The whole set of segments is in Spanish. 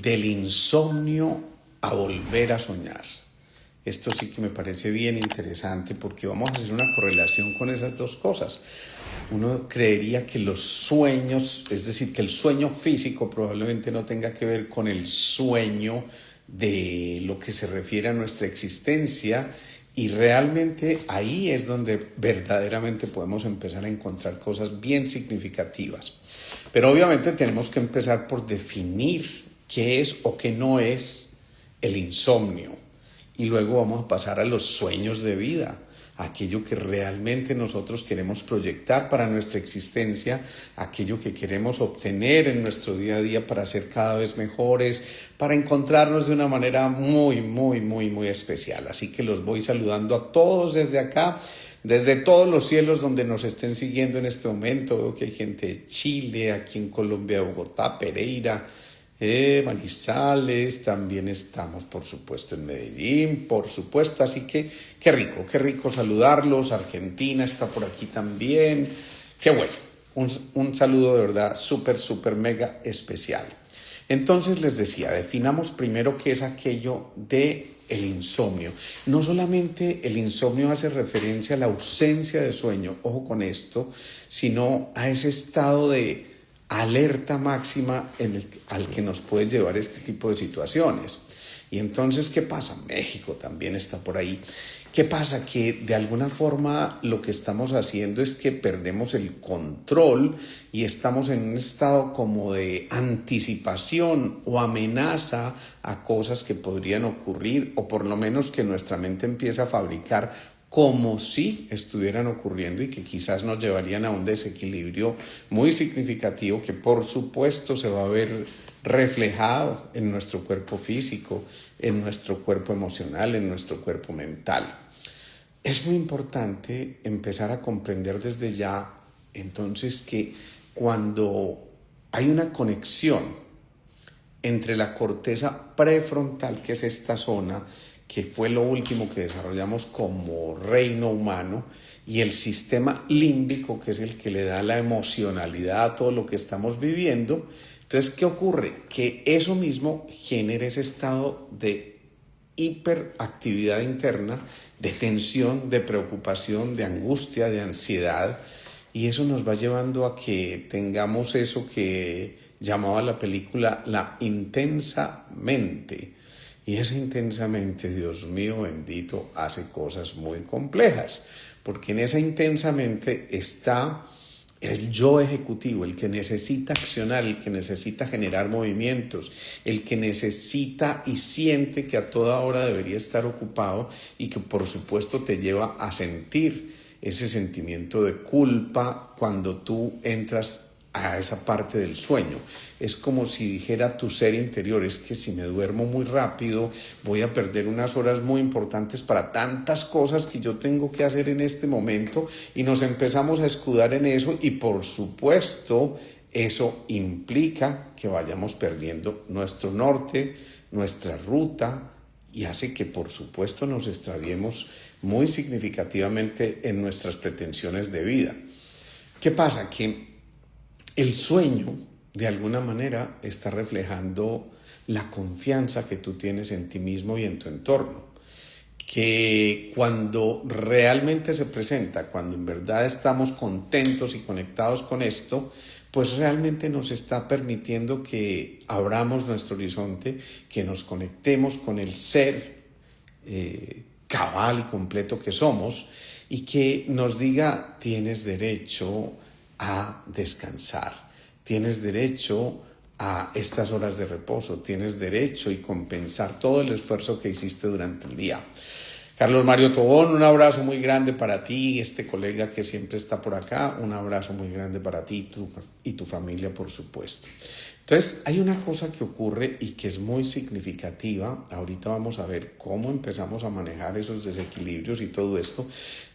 del insomnio a volver a soñar. Esto sí que me parece bien interesante porque vamos a hacer una correlación con esas dos cosas. Uno creería que los sueños, es decir, que el sueño físico probablemente no tenga que ver con el sueño de lo que se refiere a nuestra existencia, y realmente ahí es donde verdaderamente podemos empezar a encontrar cosas bien significativas. Pero obviamente tenemos que empezar por definir qué es o qué no es el insomnio. Y luego vamos a pasar a los sueños de vida, aquello que realmente nosotros queremos proyectar para nuestra existencia, aquello que queremos obtener en nuestro día a día para ser cada vez mejores, para encontrarnos de una manera muy especial. Así que los voy saludando a todos desde acá, desde todos los cielos donde nos estén siguiendo en este momento. Veo que hay gente de Chile, aquí en Colombia, Bogotá, Pereira, Manizales, también estamos por supuesto en Medellín, por supuesto, así que qué rico saludarlos. Argentina está por aquí también, qué bueno, un saludo de verdad súper mega especial. Entonces les decía, definamos primero qué es aquello de el insomnio. No solamente el insomnio hace referencia a la ausencia de sueño, ojo con esto, sino a ese estado de alerta máxima al que nos puede llevar este tipo de situaciones. Y entonces, ¿qué pasa? México también está por ahí. ¿Qué pasa? Que de alguna forma lo que estamos haciendo es que perdemos el control y estamos en un estado como de anticipación o amenaza a cosas que podrían ocurrir, o por lo menos que nuestra mente empieza a fabricar como si estuvieran ocurriendo y que quizás nos llevarían a un desequilibrio muy significativo que por supuesto se va a ver reflejado en nuestro cuerpo físico, en nuestro cuerpo emocional, en nuestro cuerpo mental. Es muy importante empezar a comprender desde ya entonces que cuando hay una conexión entre la corteza prefrontal, que es esta zona que fue lo último que desarrollamos como reino humano, y el sistema límbico, que es el que le da la emocionalidad a todo lo que estamos viviendo. Entonces, ¿qué ocurre? Que eso mismo genera ese estado de hiperactividad interna, de tensión, de preocupación, de angustia, de ansiedad, y eso nos va llevando a que tengamos eso que llamaba la película la intensa mente. Y esa intensamente, Dios mío bendito, hace cosas muy complejas, porque en esa intensamente está el yo ejecutivo, el que necesita accionar, el que necesita generar movimientos, el que necesita y siente que a toda hora debería estar ocupado, y que por supuesto te lleva a sentir ese sentimiento de culpa cuando tú entras a esa parte del sueño. Es como si dijera tu ser interior: es que si me duermo muy rápido voy a perder unas horas muy importantes para tantas cosas que yo tengo que hacer en este momento, y nos empezamos a escudar en eso, y por supuesto eso implica que vayamos perdiendo nuestro norte, nuestra ruta, y hace que por supuesto nos extraviemos muy significativamente en nuestras pretensiones de vida. ¿Qué pasa? Que el sueño, de alguna manera, está reflejando la confianza que tú tienes en ti mismo y en tu entorno. Que cuando realmente se presenta, cuando en verdad estamos contentos y conectados con esto, pues realmente nos está permitiendo que abramos nuestro horizonte, que nos conectemos con el ser cabal y completo que somos, y que nos diga: tienes derecho a descansar, tienes derecho a estas horas de reposo, tienes derecho y compensar todo el esfuerzo que hiciste durante el día. Carlos Mario Tobón, un abrazo muy grande para ti, este colega que siempre está por acá, un abrazo muy grande para ti y tu familia, por supuesto. Entonces, hay una cosa que ocurre y que es muy significativa. Ahorita vamos a ver cómo empezamos a manejar esos desequilibrios y todo esto,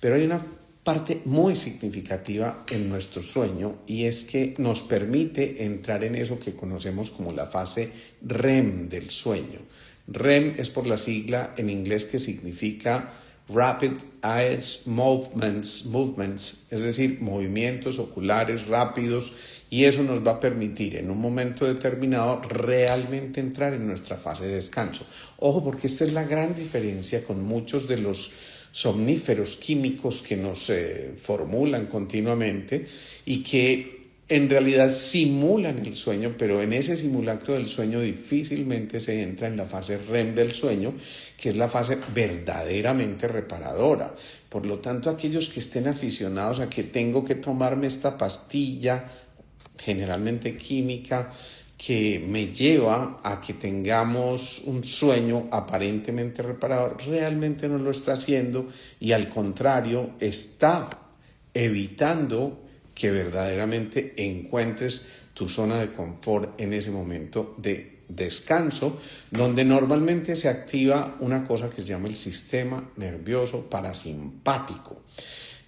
pero hay una parte muy significativa en nuestro sueño, y es que nos permite entrar en eso que conocemos como la fase REM del sueño. REM es por la sigla en inglés que significa rapid eye movements, es decir, movimientos oculares rápidos, y eso nos va a permitir en un momento determinado realmente entrar en nuestra fase de descanso. Ojo, porque esta es la gran diferencia con muchos de los somníferos químicos que nos formulan continuamente y que en realidad simulan el sueño, pero en ese simulacro del sueño difícilmente se entra en la fase REM del sueño, que es la fase verdaderamente reparadora. Por lo tanto, aquellos que estén aficionados a que tengo que tomarme esta pastilla, generalmente química, que me lleva a que tengamos un sueño aparentemente reparador, realmente no lo está haciendo, y al contrario está evitando que verdaderamente encuentres tu zona de confort en ese momento de descanso, donde normalmente se activa una cosa que se llama el sistema nervioso parasimpático.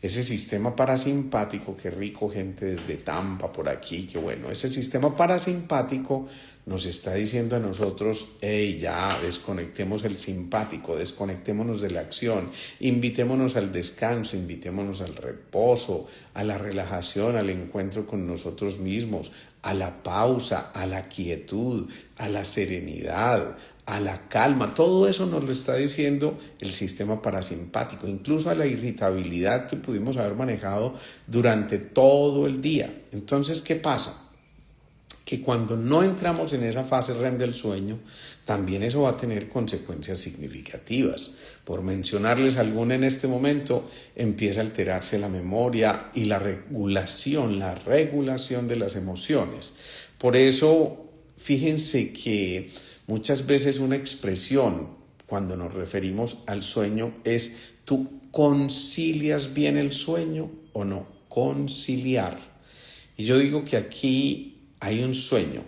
Ese sistema parasimpático, qué rico, gente desde Tampa por aquí, qué bueno, ese sistema parasimpático nos está diciendo a nosotros: hey, ya desconectemos el simpático, desconectémonos de la acción, invitémonos al descanso, invitémonos al reposo, a la relajación, al encuentro con nosotros mismos, a la pausa, a la quietud, a la serenidad, a la calma. Todo eso nos lo está diciendo el sistema parasimpático, incluso a la irritabilidad que pudimos haber manejado durante todo el día. Entonces, ¿qué pasa? Que cuando no entramos en esa fase REM del sueño, también eso va a tener consecuencias significativas. Por mencionarles alguna en este momento, empieza a alterarse la memoria y la regulación de las emociones. Por eso, fíjense que muchas veces una expresión cuando nos referimos al sueño es: ¿tú concilias bien el sueño o no? Conciliar. Y yo digo que aquí hay un sueño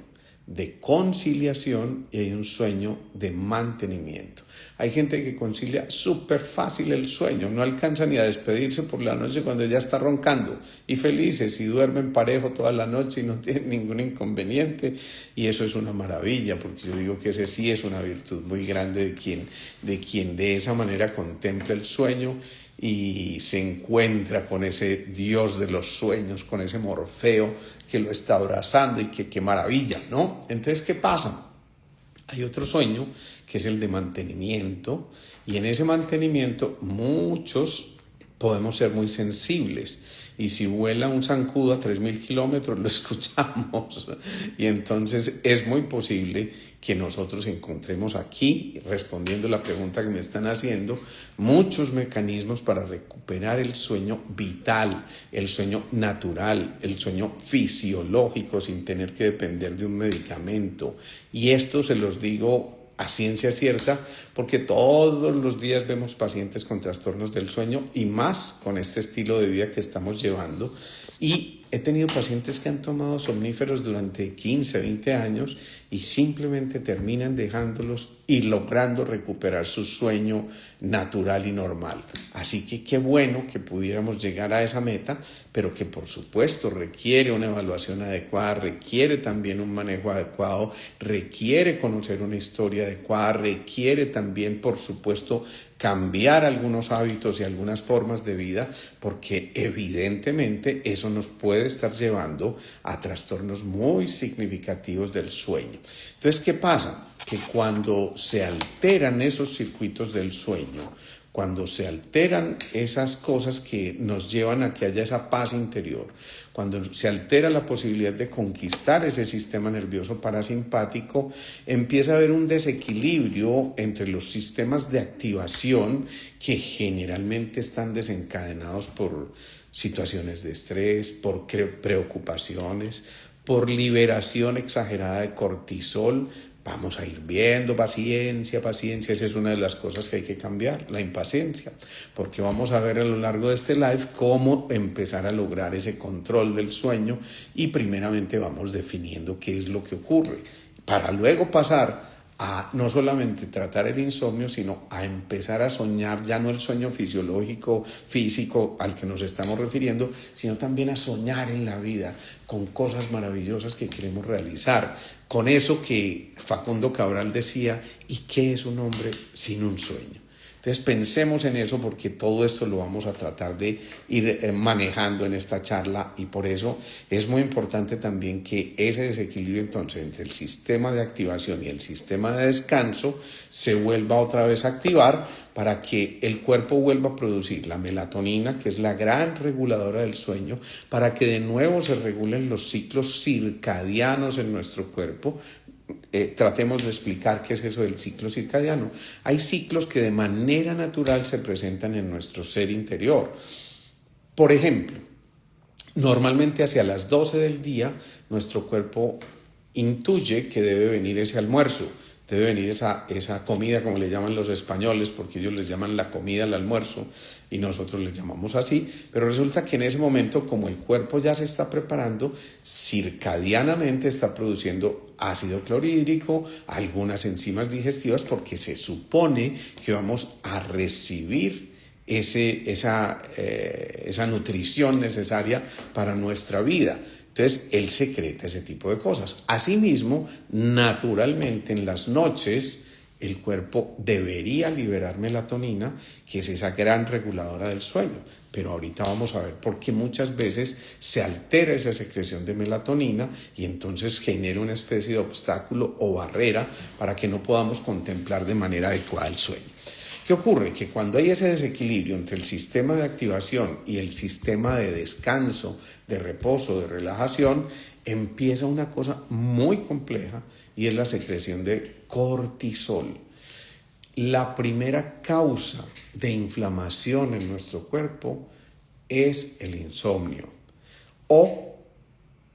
de conciliación y hay un sueño de mantenimiento. Hay gente que concilia súper fácil el sueño, no alcanza ni a despedirse por la noche cuando ya está roncando, y felices, y duermen parejo toda la noche y no tienen ningún inconveniente, y eso es una maravilla, porque yo digo que ese sí es una virtud muy grande de quien de esa manera contempla el sueño y se encuentra con ese Dios de los sueños, con ese Morfeo que lo está abrazando, y qué maravilla, ¿no? Entonces, ¿qué pasa? Hay otro sueño que es el de mantenimiento, y en ese mantenimiento muchos podemos ser muy sensibles, y si vuela un zancudo a 3.000 kilómetros lo escuchamos, y entonces es muy posible que nosotros encontremos aquí, respondiendo la pregunta que me están haciendo, muchos mecanismos para recuperar el sueño vital, el sueño natural, el sueño fisiológico, sin tener que depender de un medicamento. Y esto se los digo a ciencia cierta, porque todos los días vemos pacientes con trastornos del sueño, y más con este estilo de vida que estamos llevando. Y he tenido pacientes que han tomado somníferos durante 15, 20 años y simplemente terminan dejándolos y logrando recuperar su sueño natural y normal. Así que qué bueno que pudiéramos llegar a esa meta, pero que por supuesto requiere una evaluación adecuada, requiere también un manejo adecuado, requiere conocer una historia adecuada, requiere también, por supuesto, cambiar algunos hábitos y algunas formas de vida, porque evidentemente eso nos puede estar llevando a trastornos muy significativos del sueño. Entonces, ¿qué pasa? Que cuando se alteran esos circuitos del sueño, cuando se alteran esas cosas que nos llevan a que haya esa paz interior, cuando se altera la posibilidad de conquistar ese sistema nervioso parasimpático, empieza a haber un desequilibrio entre los sistemas de activación que generalmente están desencadenados por situaciones de estrés, por preocupaciones, por liberación exagerada de cortisol. Vamos a ir viendo, paciencia, esa es una de las cosas que hay que cambiar, la impaciencia, porque vamos a ver a lo largo de este live cómo empezar a lograr ese control del sueño, y primeramente vamos definiendo qué es lo que ocurre, para luego pasar a no solamente tratar el insomnio, sino a empezar a soñar, ya no el sueño fisiológico, físico al que nos estamos refiriendo, sino también a soñar en la vida con cosas maravillosas que queremos realizar, con eso que Facundo Cabral decía: ¿y qué es un hombre sin un sueño? Entonces pensemos en eso porque todo esto lo vamos a tratar de ir manejando en esta charla y por eso es muy importante también que ese desequilibrio entonces entre el sistema de activación y el sistema de descanso se vuelva otra vez a activar para que el cuerpo vuelva a producir la melatonina, que es la gran reguladora del sueño, para que de nuevo se regulen los ciclos circadianos en nuestro cuerpo. Tratemos de explicar qué es eso del ciclo circadiano. Hay ciclos que de manera natural se presentan en nuestro ser interior. Por ejemplo, normalmente hacia las 12 del día nuestro cuerpo intuye que debe venir ese almuerzo, debe venir esa comida, como le llaman los españoles, porque ellos les llaman la comida al almuerzo y nosotros les llamamos así, pero resulta que en ese momento, como el cuerpo ya se está preparando, circadianamente está produciendo ácido clorhídrico, algunas enzimas digestivas, porque se supone que vamos a recibir esa nutrición necesaria para nuestra vida. Entonces, él secreta ese tipo de cosas. Asimismo, naturalmente en las noches, el cuerpo debería liberar melatonina, que es esa gran reguladora del sueño. Pero ahorita vamos a ver por qué muchas veces se altera esa secreción de melatonina y entonces genera una especie de obstáculo o barrera para que no podamos contemplar de manera adecuada el sueño. ¿Qué ocurre? Que cuando hay ese desequilibrio entre el sistema de activación y el sistema de descanso, de reposo, de relajación, empieza una cosa muy compleja y es la secreción de cortisol. La primera causa de inflamación en nuestro cuerpo es el insomnio o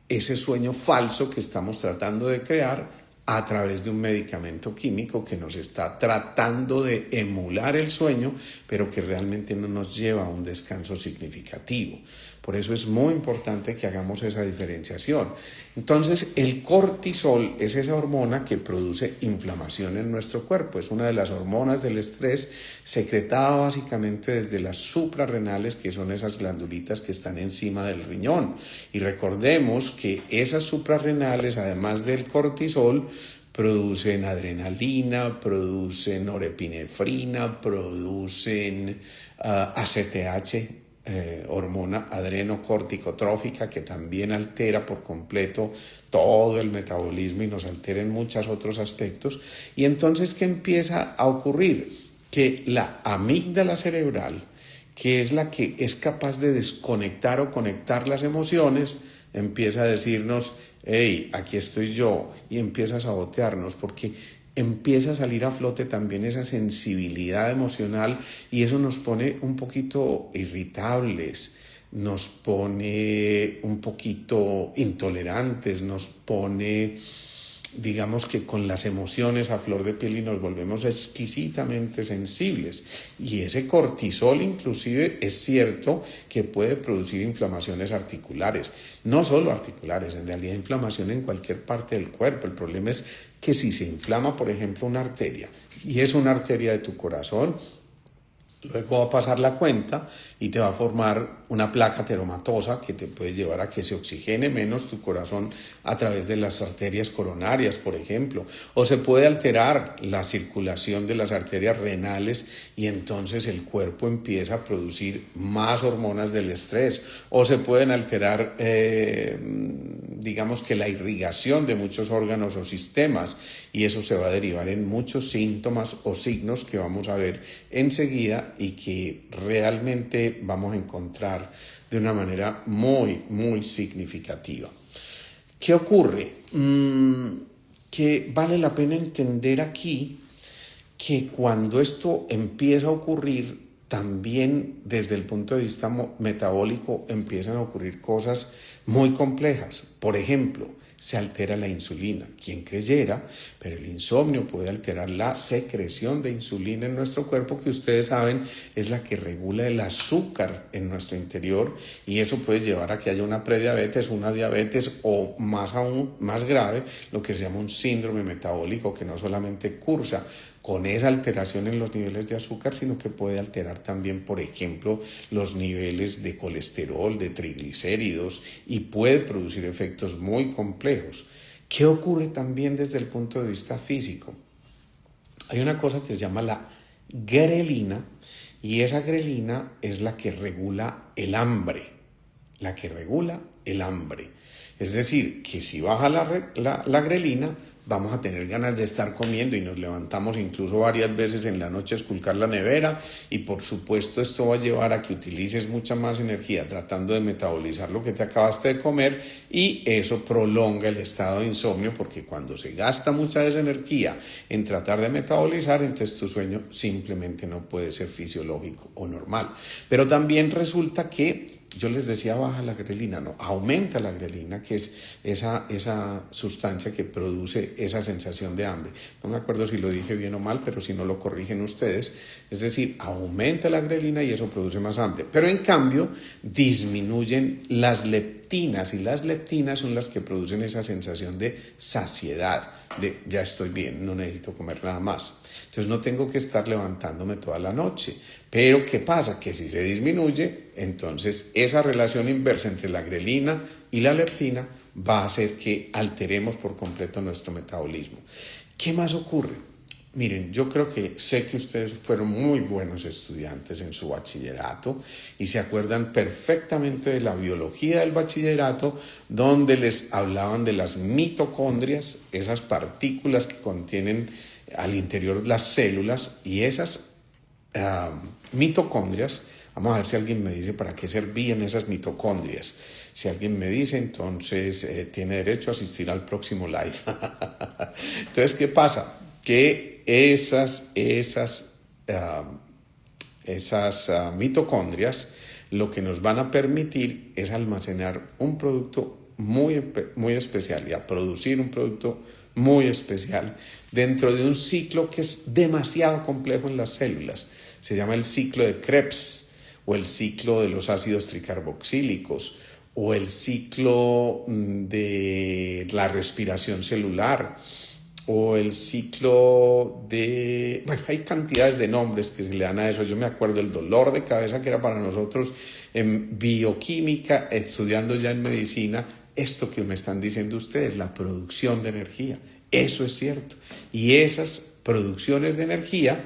ese sueño falso que estamos tratando de crear a través de un medicamento químico que nos está tratando de emular el sueño, pero que realmente no nos lleva a un descanso significativo. Por eso es muy importante que hagamos esa diferenciación. Entonces, el cortisol es esa hormona que produce inflamación en nuestro cuerpo. Es una de las hormonas del estrés, secretada básicamente desde las suprarrenales, que son esas glandulitas que están encima del riñón. Y recordemos que esas suprarrenales, además del cortisol, producen adrenalina, producen norepinefrina, producen ACTH, hormona adrenocorticotrófica, que también altera por completo todo el metabolismo y nos altera en muchos otros aspectos. Y entonces, ¿qué empieza a ocurrir? Que la amígdala cerebral, que es la que es capaz de desconectar o conectar las emociones, empieza a decirnos: hey, aquí estoy yo, y empieza a sabotearnos porque empieza a salir a flote también esa sensibilidad emocional y eso nos pone un poquito irritables, nos pone un poquito intolerantes, nos pone, digamos que con las emociones a flor de piel y nos volvemos exquisitamente sensibles. Y ese cortisol inclusive es cierto que puede producir inflamaciones articulares, no solo articulares, en realidad inflamación en cualquier parte del cuerpo. El problema es que si se inflama, por ejemplo, una arteria, y es una arteria de tu corazón, luego va a pasar la cuenta y te va a formar una placa ateromatosa que te puede llevar a que se oxigene menos tu corazón a través de las arterias coronarias, por ejemplo. O se puede alterar la circulación de las arterias renales y entonces el cuerpo empieza a producir más hormonas del estrés. O se pueden alterar, digamos que la irrigación de muchos órganos o sistemas y eso se va a derivar en muchos síntomas o signos que vamos a ver enseguida y que realmente vamos a encontrar de una manera muy, muy significativa. ¿Qué ocurre? Que vale la pena entender aquí que cuando esto empieza a ocurrir, también desde el punto de vista metabólico empiezan a ocurrir cosas muy complejas. Por ejemplo, se altera la insulina. Quien creyera, pero el insomnio puede alterar la secreción de insulina en nuestro cuerpo, que ustedes saben es la que regula el azúcar en nuestro interior, y eso puede llevar a que haya una prediabetes, una diabetes o más aún, más grave, lo que se llama un síndrome metabólico, que no solamente cursa con esa alteración en los niveles de azúcar, sino que puede alterar también, por ejemplo, los niveles de colesterol, de triglicéridos, y puede producir efectos muy complejos. ¿Qué ocurre también desde el punto de vista físico? Hay una cosa que se llama la grelina, y esa grelina es la que regula el hambre, la que regula el hambre. Es decir, que si baja la grelina, vamos a tener ganas de estar comiendo y nos levantamos incluso varias veces en la noche a esculcar la nevera, y por supuesto esto va a llevar a que utilices mucha más energía tratando de metabolizar lo que te acabaste de comer, y eso prolonga el estado de insomnio, porque cuando se gasta mucha de esa energía en tratar de metabolizar, entonces tu sueño simplemente no puede ser fisiológico o normal. Pero también resulta que yo les decía baja la grelina, no, aumenta la grelina, que es esa sustancia que produce esa sensación de hambre. No me acuerdo si lo dije bien o mal, pero si no lo corrigen ustedes. Es decir, aumenta la grelina y eso produce más hambre. Pero en cambio disminuyen las leptinas, y las leptinas son las que producen esa sensación de saciedad, de ya estoy bien, no necesito comer nada más. Entonces no tengo que estar levantándome toda la noche. Pero ¿qué pasa? Que si se disminuye, entonces esa relación inversa entre la grelina y la leptina va a hacer que alteremos por completo nuestro metabolismo. ¿Qué más ocurre? Miren, yo creo que sé que ustedes fueron muy buenos estudiantes en su bachillerato y se acuerdan perfectamente de la biología del bachillerato, donde les hablaban de las mitocondrias, esas partículas que contienen al interior las células, y esas mitocondrias, vamos a ver si alguien me dice para qué servían esas mitocondrias. Si alguien me dice, entonces tiene derecho a asistir al próximo live. Entonces, ¿qué pasa? Que esas mitocondrias lo que nos van a permitir es almacenar un producto muy especial y a producir un producto muy especial dentro de un ciclo que es demasiado complejo en las células. Se llama el ciclo de Krebs, o el ciclo de los ácidos tricarboxílicos, o el ciclo de la respiración celular, o el ciclo de... Bueno, hay cantidades de nombres que se le dan a eso. Yo me acuerdo el dolor de cabeza que era para nosotros en bioquímica, estudiando ya en medicina, esto que me están diciendo ustedes, la producción de energía. Eso es cierto. Y esas producciones de energía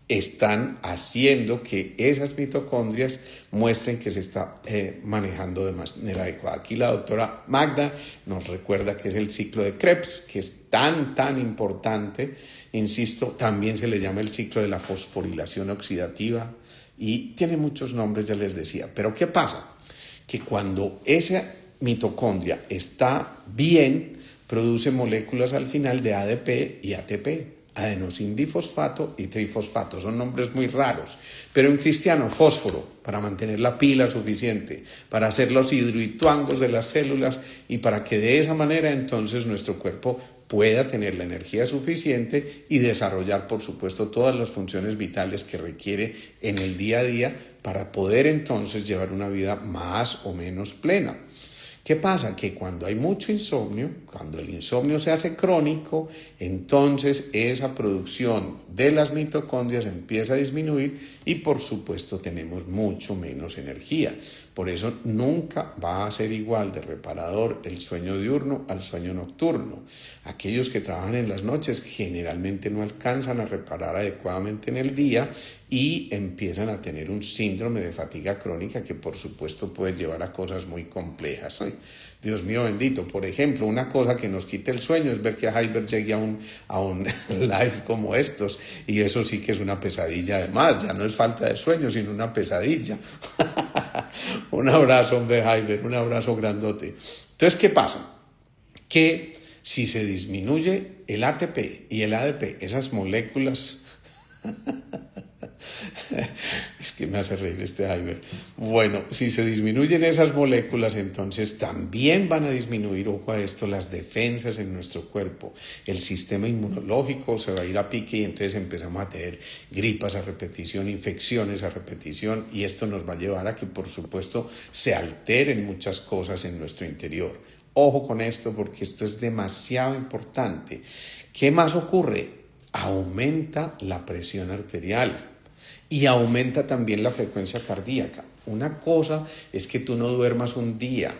están haciendo que esas mitocondrias muestren que se está manejando de manera adecuada. Aquí la doctora Magda nos recuerda que es el ciclo de Krebs, que es tan importante. Insisto, también se le llama el ciclo de la fosforilación oxidativa y tiene muchos nombres, ya les decía. Pero ¿qué pasa? Que cuando esa mitocondria está bien, produce moléculas al final de ADP y ATP, adenosindifosfato y trifosfato. Son nombres muy raros, pero en cristiano, fósforo, para mantener la pila suficiente, para hacer los hidroituangos de las células, y para que de esa manera entonces nuestro cuerpo pueda tener la energía suficiente y desarrollar, por supuesto, todas las funciones vitales que requiere en el día a día para poder entonces llevar una vida más o menos plena. ¿Qué pasa? Que cuando hay mucho insomnio, cuando el insomnio se hace crónico, entonces esa producción de las mitocondrias empieza a disminuir y por supuesto tenemos mucho menos energía. Por eso nunca va a ser igual de reparador el sueño diurno al sueño nocturno. Aquellos que trabajan en las noches generalmente no alcanzan a reparar adecuadamente en el día y empiezan a tener un síndrome de fatiga crónica que por supuesto puede llevar a cosas muy complejas. Ay, Dios mío bendito. Por ejemplo, una cosa que nos quita el sueño es ver que Heiber llegue a un live como estos, y eso sí que es una pesadilla además. Ya no es falta de sueño, sino una pesadilla. Un abrazo, hombre, Heiber, un abrazo grandote. Entonces, ¿qué pasa? Que si se disminuye el ATP y el ADP, esas moléculas... Es que me hace reír este Heiber. Bueno, si se disminuyen esas moléculas, entonces también van a disminuir, ojo a esto, las defensas en nuestro cuerpo. El sistema inmunológico se va a ir a pique y entonces empezamos a tener gripas a repetición, infecciones a repetición, y esto nos va a llevar a que, por supuesto, se alteren muchas cosas en nuestro interior. Ojo con esto porque esto es demasiado importante. ¿Qué más ocurre? Aumenta la presión arterial. Y aumenta también la frecuencia cardíaca. Una cosa es que tú no duermas un día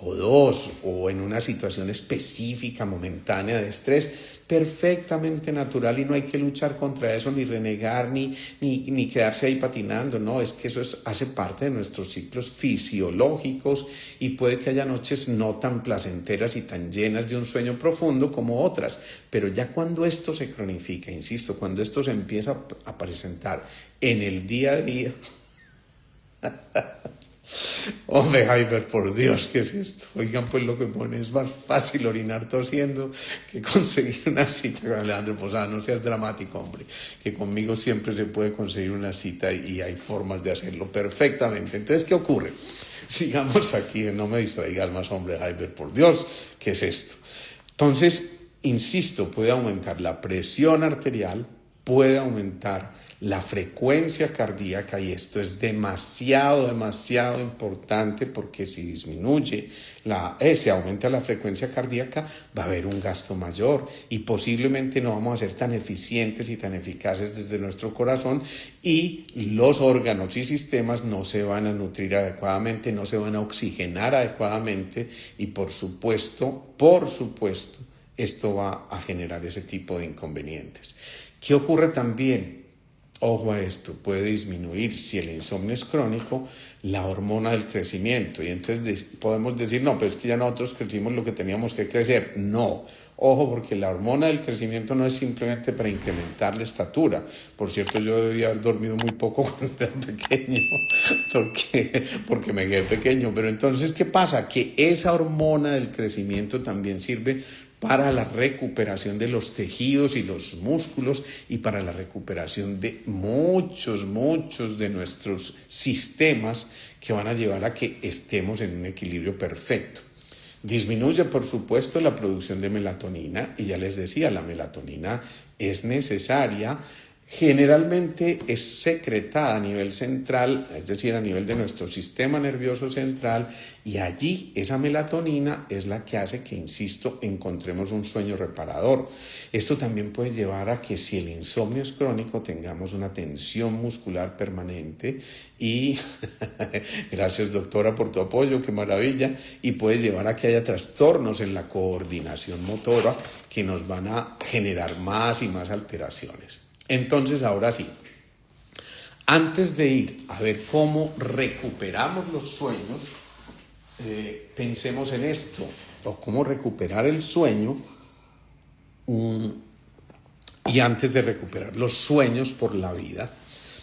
o dos, o en una situación específica, momentánea de estrés, perfectamente natural y no hay que luchar contra eso, ni renegar, ni quedarse ahí patinando, no, es que eso hace parte de nuestros ciclos fisiológicos y puede que haya noches no tan placenteras y tan llenas de un sueño profundo como otras, pero ya cuando esto se cronifica, insisto, cuando esto se empieza a presentar en el día a día, hombre, Javier, por Dios, ¿qué es esto? Oigan, pues lo que pone es más fácil orinar tosiendo que conseguir una cita con Alejandro Posada. No seas dramático, hombre, que conmigo siempre se puede conseguir una cita y hay formas de hacerlo perfectamente. Entonces, ¿qué ocurre? Sigamos aquí, no me distraigas más, hombre, Javier, por Dios, ¿qué es esto? Entonces, insisto, puede aumentar la presión arterial, puede aumentar la frecuencia cardíaca y esto es demasiado importante porque si disminuye, se aumenta la frecuencia cardíaca, va a haber un gasto mayor y posiblemente no vamos a ser tan eficientes y tan eficaces desde nuestro corazón y los órganos y sistemas no se van a nutrir adecuadamente, no se van a oxigenar adecuadamente y por supuesto, esto va a generar ese tipo de inconvenientes. ¿Qué ocurre también? Ojo a esto, puede disminuir, si el insomnio es crónico, la hormona del crecimiento. Y entonces podemos decir, no, pero es que ya nosotros crecimos lo que teníamos que crecer. No, ojo, porque la hormona del crecimiento no es simplemente para incrementar la estatura. Por cierto, yo debía haber dormido muy poco cuando era pequeño, porque me quedé pequeño. Pero entonces, ¿qué pasa? Que esa hormona del crecimiento también sirve para la recuperación de los tejidos y los músculos y para la recuperación de muchos de nuestros sistemas que van a llevar a que estemos en un equilibrio perfecto. Disminuye, por supuesto, la producción de melatonina y ya les decía, la melatonina es necesaria. Generalmente es secretada a nivel central, es decir, a nivel de nuestro sistema nervioso central y allí esa melatonina es la que hace que, insisto, encontremos un sueño reparador. Esto también puede llevar a que si el insomnio es crónico tengamos una tensión muscular permanente y gracias doctora por tu apoyo, qué maravilla, y puede llevar a que haya trastornos en la coordinación motora que nos van a generar más y más alteraciones. Entonces, ahora sí, antes de ir a ver cómo recuperamos los sueños, pensemos en esto, o cómo recuperar el sueño, y antes de recuperar los sueños por la vida,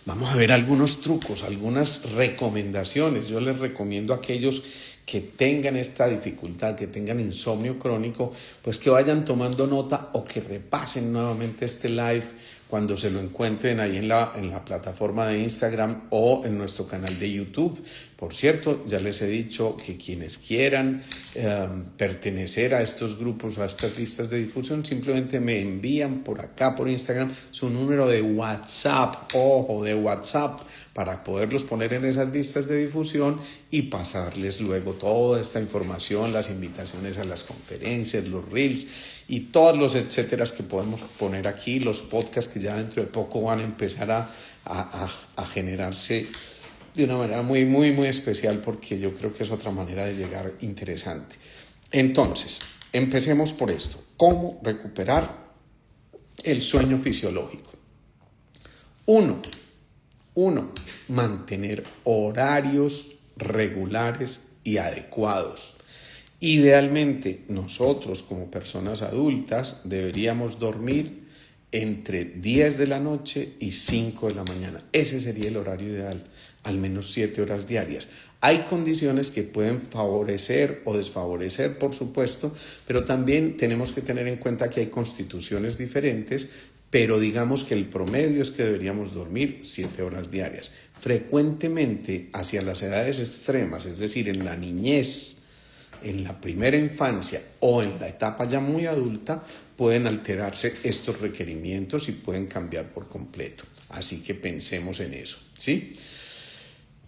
vamos a ver algunos trucos, algunas recomendaciones. Yo les recomiendo a aquellos que tengan esta dificultad, que tengan insomnio crónico, pues que vayan tomando nota o que repasen nuevamente este live cuando se lo encuentren ahí en la plataforma de Instagram o en nuestro canal de YouTube. Por cierto, ya les he dicho que quienes quieran pertenecer a estos grupos, a estas listas de difusión, simplemente me envían por acá, por Instagram, su número de WhatsApp, de WhatsApp, para poderlos poner en esas listas de difusión y pasarles luego toda esta información, las invitaciones a las conferencias, los reels y todos los etcéteras que podemos poner aquí, los podcasts que ya dentro de poco van a empezar a generarse de una manera muy especial porque yo creo que es otra manera de llegar interesante. Entonces, empecemos por esto. ¿Cómo recuperar el sueño fisiológico? Uno, mantener horarios regulares y adecuados. Idealmente, nosotros como personas adultas deberíamos dormir entre 10 de la noche y 5 de la mañana. Ese sería el horario ideal, al menos 7 horas diarias. Hay condiciones que pueden favorecer o desfavorecer, por supuesto, pero también tenemos que tener en cuenta que hay constituciones diferentes, pero digamos que el promedio es que deberíamos dormir 7 horas diarias. Frecuentemente, hacia las edades extremas, es decir, en la niñez, en la primera infancia o en la etapa ya muy adulta, pueden alterarse estos requerimientos y pueden cambiar por completo. Así que pensemos en eso, ¿sí?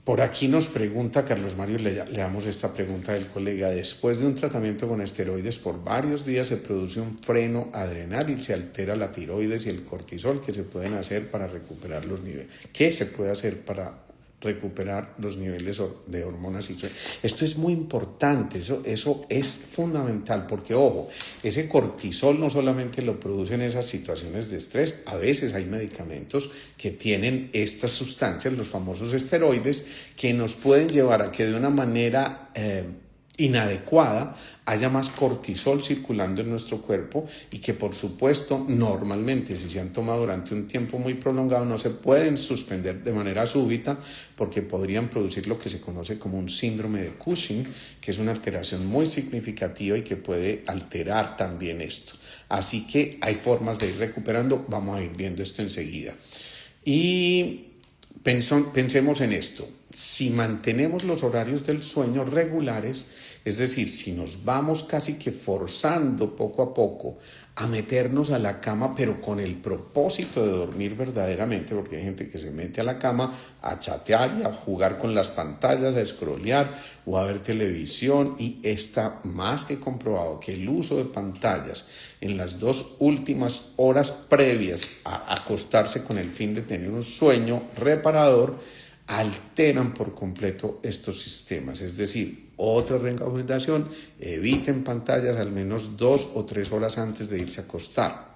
Por aquí nos pregunta Carlos Mario, leamos esta pregunta del colega. Después de un tratamiento con esteroides por varios días se produce un freno adrenal y se altera la tiroides y el cortisol. ¿Qué se pueden hacer para recuperar los niveles? ¿Qué se puede hacer para recuperar los niveles de hormonas y sueño. Esto es muy importante, eso es fundamental, porque ojo, ese cortisol no solamente lo produce en esas situaciones de estrés, a veces hay medicamentos que tienen estas sustancias, los famosos esteroides, que nos pueden llevar a que de una manera inadecuada haya más cortisol circulando en nuestro cuerpo y que por supuesto normalmente si se han tomado durante un tiempo muy prolongado no se pueden suspender de manera súbita porque podrían producir lo que se conoce como un síndrome de Cushing, que es una alteración muy significativa y que puede alterar también esto. Así que hay formas de ir recuperando, vamos a ir viendo esto enseguida. Y pensemos en esto, si mantenemos los horarios del sueño regulares, es decir, si nos vamos casi que forzando poco a poco a meternos a la cama, pero con el propósito de dormir verdaderamente, porque hay gente que se mete a la cama a chatear y a jugar con las pantallas, a scrollear o a ver televisión, y está más que comprobado que el uso de pantallas en las 2 últimas horas previas a acostarse con el fin de tener un sueño reparador alteran por completo estos sistemas. Es decir, otra recomendación, eviten pantallas al menos 2 o 3 horas antes de irse a acostar,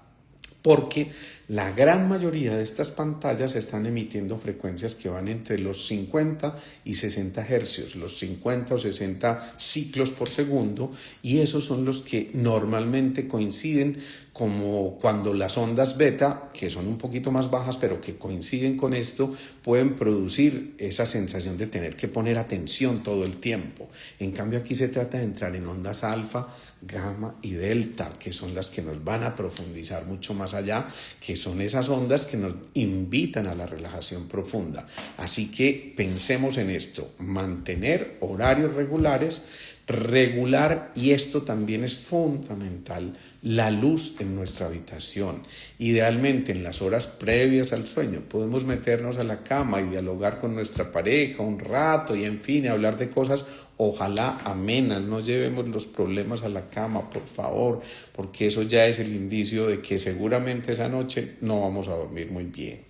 porque la gran mayoría de estas pantallas están emitiendo frecuencias que van entre los 50 y 60 hercios, los 50 o 60 ciclos por segundo, y esos son los que normalmente coinciden como cuando las ondas beta, que son un poquito más bajas, pero que coinciden con esto, pueden producir esa sensación de tener que poner atención todo el tiempo. En cambio, aquí se trata de entrar en ondas alfa, gamma y delta, que son las que nos van a profundizar mucho más allá, que son esas ondas que nos invitan a la relajación profunda. Así que pensemos en esto, mantener horarios regulares, regular, y esto también es fundamental, la luz en nuestra habitación. Idealmente en las horas previas al sueño podemos meternos a la cama y dialogar con nuestra pareja un rato y en fin, hablar de cosas ojalá amenas. No llevemos los problemas a la cama, por favor, porque eso ya es el indicio de que seguramente esa noche no vamos a dormir muy bien.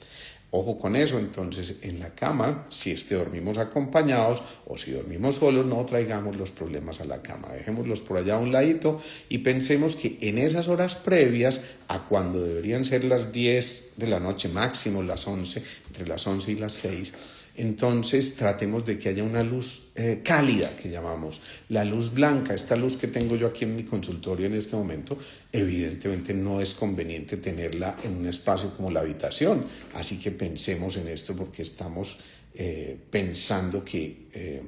Ojo con eso, entonces en la cama, si es que dormimos acompañados o si dormimos solos, no traigamos los problemas a la cama, dejémoslos por allá a un ladito y pensemos que en esas horas previas a cuando deberían ser las 10 de la noche, máximo las 11, entre las 11 y las 6, entonces tratemos de que haya una luz cálida, que llamamos la luz blanca. Esta luz que tengo yo aquí en mi consultorio en este momento, evidentemente no es conveniente tenerla en un espacio como la habitación, así que pensemos en esto porque estamos pensando que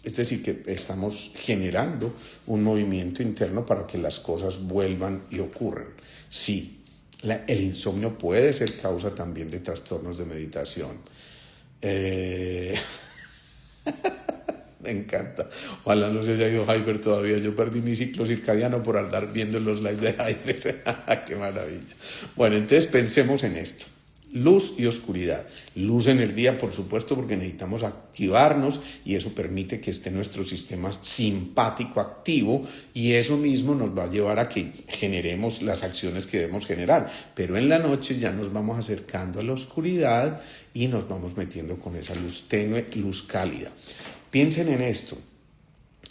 es decir, que estamos generando un movimiento interno para que las cosas vuelvan y ocurran. Sí, el insomnio puede ser causa también de trastornos de meditación. Me encanta. Ojalá no se haya ido Hyper todavía. Yo perdí mi ciclo circadiano por andar viendo los lives de Hyper. ¡Qué maravilla! Bueno, entonces pensemos en esto. Luz y oscuridad. Luz en el día, por supuesto, porque necesitamos activarnos y eso permite que esté nuestro sistema simpático activo y eso mismo nos va a llevar a que generemos las acciones que debemos generar. Pero en la noche ya nos vamos acercando a la oscuridad y nos vamos metiendo con esa luz tenue, luz cálida. Piensen en esto.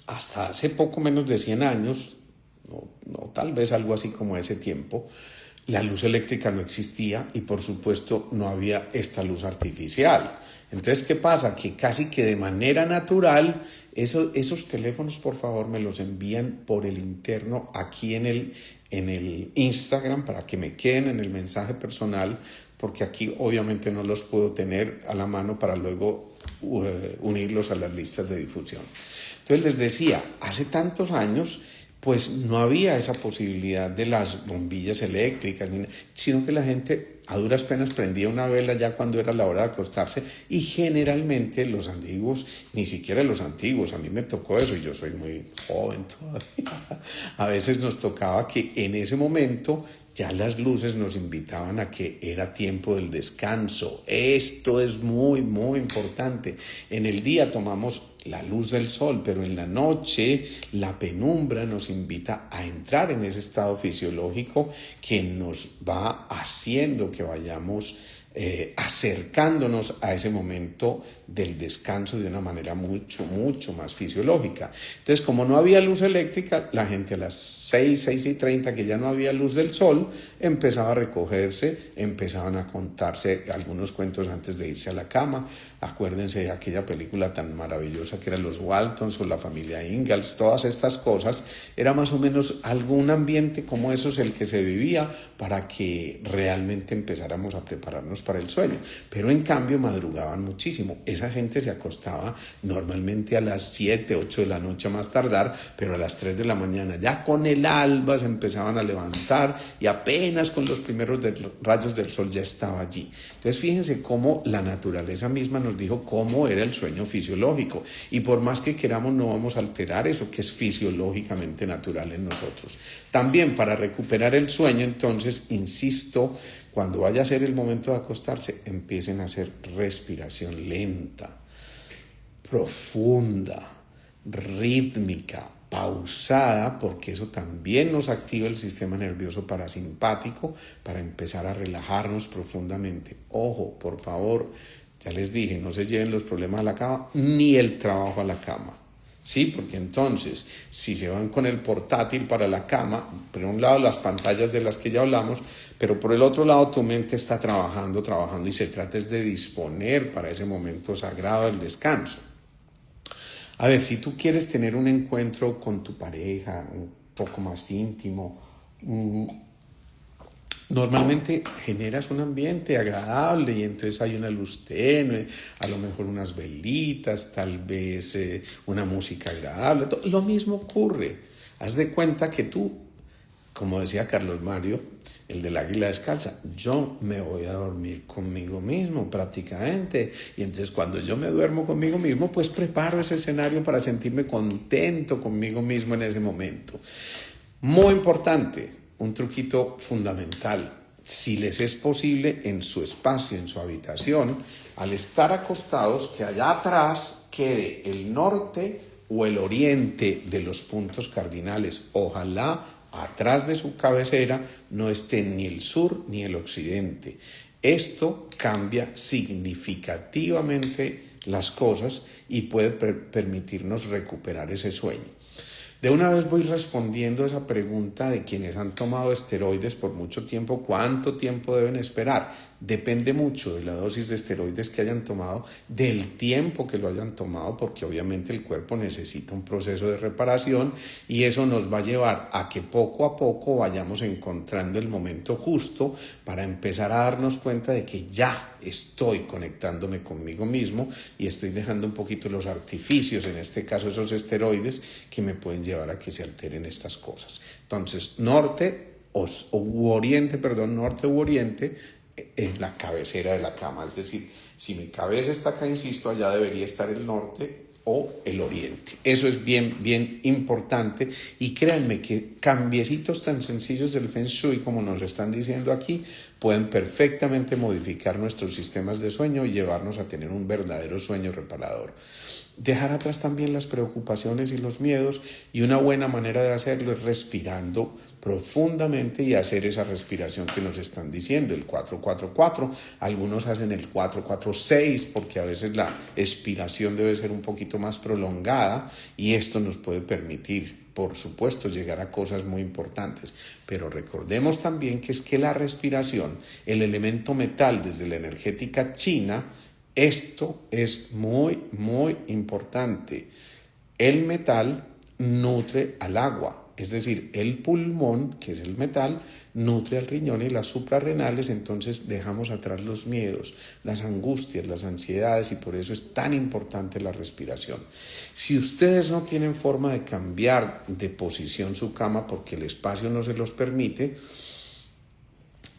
Hasta hace poco menos de 100 años, no tal vez algo así como ese tiempo, la luz eléctrica no existía y por supuesto no había esta luz artificial. Entonces, ¿qué pasa? Que casi que de manera natural, esos teléfonos, por favor, me los envían por el interno aquí en el Instagram para que me queden en el mensaje personal, porque aquí obviamente no los puedo tener a la mano para luego unirlos a las listas de difusión. Entonces les decía, hace tantos años pues no había esa posibilidad de las bombillas eléctricas, sino que la gente a duras penas prendía una vela ya cuando era la hora de acostarse y generalmente los antiguos, ni siquiera los antiguos, a mí me tocó eso y yo soy muy joven todavía, a veces nos tocaba que en ese momento ya las luces nos invitaban a que era tiempo del descanso. Esto es muy, muy importante. En el día tomamos la luz del sol, pero en la noche la penumbra nos invita a entrar en ese estado fisiológico que nos va haciendo que vayamos acercándonos a ese momento del descanso de una manera mucho más fisiológica. Entonces, como no había luz eléctrica, la gente a las 6:30, que ya no había luz del sol, empezaba a recogerse, empezaban a contarse algunos cuentos antes de irse a la cama. Acuérdense de aquella película tan maravillosa que eran los Waltons o la familia Ingalls, todas estas cosas. Era más o menos algún ambiente como eso es el que se vivía para que realmente empezáramos a prepararnos para el sueño. Pero en cambio madrugaban muchísimo. Esa gente se acostaba normalmente a las 7, 8 de la noche a más tardar, pero a las 3 de la mañana ya con el alba se empezaban a levantar y apenas con los primeros rayos del sol ya estaba allí. Entonces fíjense cómo la naturaleza misma nos dijo cómo era el sueño fisiológico, y por más que queramos no vamos a alterar eso que es fisiológicamente natural en nosotros. También para recuperar el sueño, entonces, insisto, cuando vaya a ser el momento de acostarse, empiecen a hacer respiración lenta, profunda, rítmica, pausada, porque eso también nos activa el sistema nervioso parasimpático para empezar a relajarnos profundamente. Ojo, por favor, ya les dije, no se lleven los problemas a la cama ni el trabajo a la cama. Sí, porque entonces, si se van con el portátil para la cama, por un lado las pantallas de las que ya hablamos, pero por el otro lado tu mente está trabajando y se trata es de disponer para ese momento sagrado del descanso. A ver, si tú quieres tener un encuentro con tu pareja un poco más íntimo, normalmente generas un ambiente agradable y entonces hay una luz tenue, a lo mejor unas velitas, tal vez una música agradable. Lo mismo ocurre. Haz de cuenta que tú, como decía Carlos Mario, el del águila descalza, yo me voy a dormir conmigo mismo prácticamente, y entonces cuando yo me duermo conmigo mismo, pues preparo ese escenario para sentirme contento conmigo mismo en ese momento. Muy importante, un truquito fundamental, si les es posible, en su espacio, en su habitación, al estar acostados, que allá atrás quede el norte o el oriente de los puntos cardinales. Ojalá atrás de su cabecera no esté ni el sur ni el occidente. Esto cambia significativamente las cosas y puede permitirnos recuperar ese sueño. De una vez voy respondiendo a esa pregunta de quienes han tomado esteroides por mucho tiempo, ¿cuánto tiempo deben esperar? Depende mucho de la dosis de esteroides que hayan tomado, del tiempo que lo hayan tomado, porque obviamente el cuerpo necesita un proceso de reparación y eso nos va a llevar a que poco a poco vayamos encontrando el momento justo para empezar a darnos cuenta de que ya estoy conectándome conmigo mismo y estoy dejando un poquito los artificios, en este caso esos esteroides, que me pueden llevar a que se alteren estas cosas. Entonces, norte u oriente, en la cabecera de la cama, es decir, si mi cabeza está acá, insisto, allá debería estar el norte o el oriente. Eso es bien importante, y créanme que cambiecitos tan sencillos del Feng Shui como nos están diciendo aquí pueden perfectamente modificar nuestros sistemas de sueño y llevarnos a tener un verdadero sueño reparador. Dejar atrás también las preocupaciones y los miedos, y una buena manera de hacerlo es respirando profundamente y hacer esa respiración que nos están diciendo, el 4-4-4. Algunos hacen el 4-4-6 porque a veces la expiración debe ser un poquito más prolongada, y esto nos puede permitir, por supuesto, llegar a cosas muy importantes. Pero recordemos también que es que la respiración, el elemento metal desde la energética china, esto es muy importante. El metal nutre al agua, es decir, el pulmón, que es el metal, nutre al riñón y las suprarrenales. Entonces dejamos atrás los miedos, las angustias, las ansiedades, y por eso es tan importante la respiración. Si ustedes no tienen forma de cambiar de posición su cama porque el espacio no se los permite,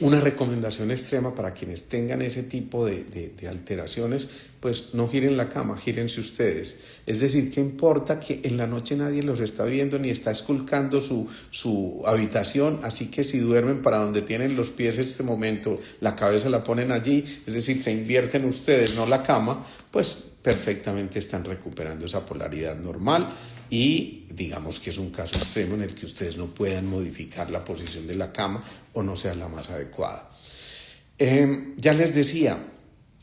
una recomendación extrema para quienes tengan ese tipo de alteraciones, pues no giren la cama, gírense ustedes. Es decir, ¿qué importa que en la noche nadie los está viendo ni está esculcando su habitación? Así que si duermen para donde tienen los pies en este momento, la cabeza la ponen allí, es decir, se invierten ustedes, no la cama, pues perfectamente están recuperando esa polaridad normal y digamos que es un caso extremo en el que ustedes no puedan modificar la posición de la cama o no sea la más adecuada. Ya les decía,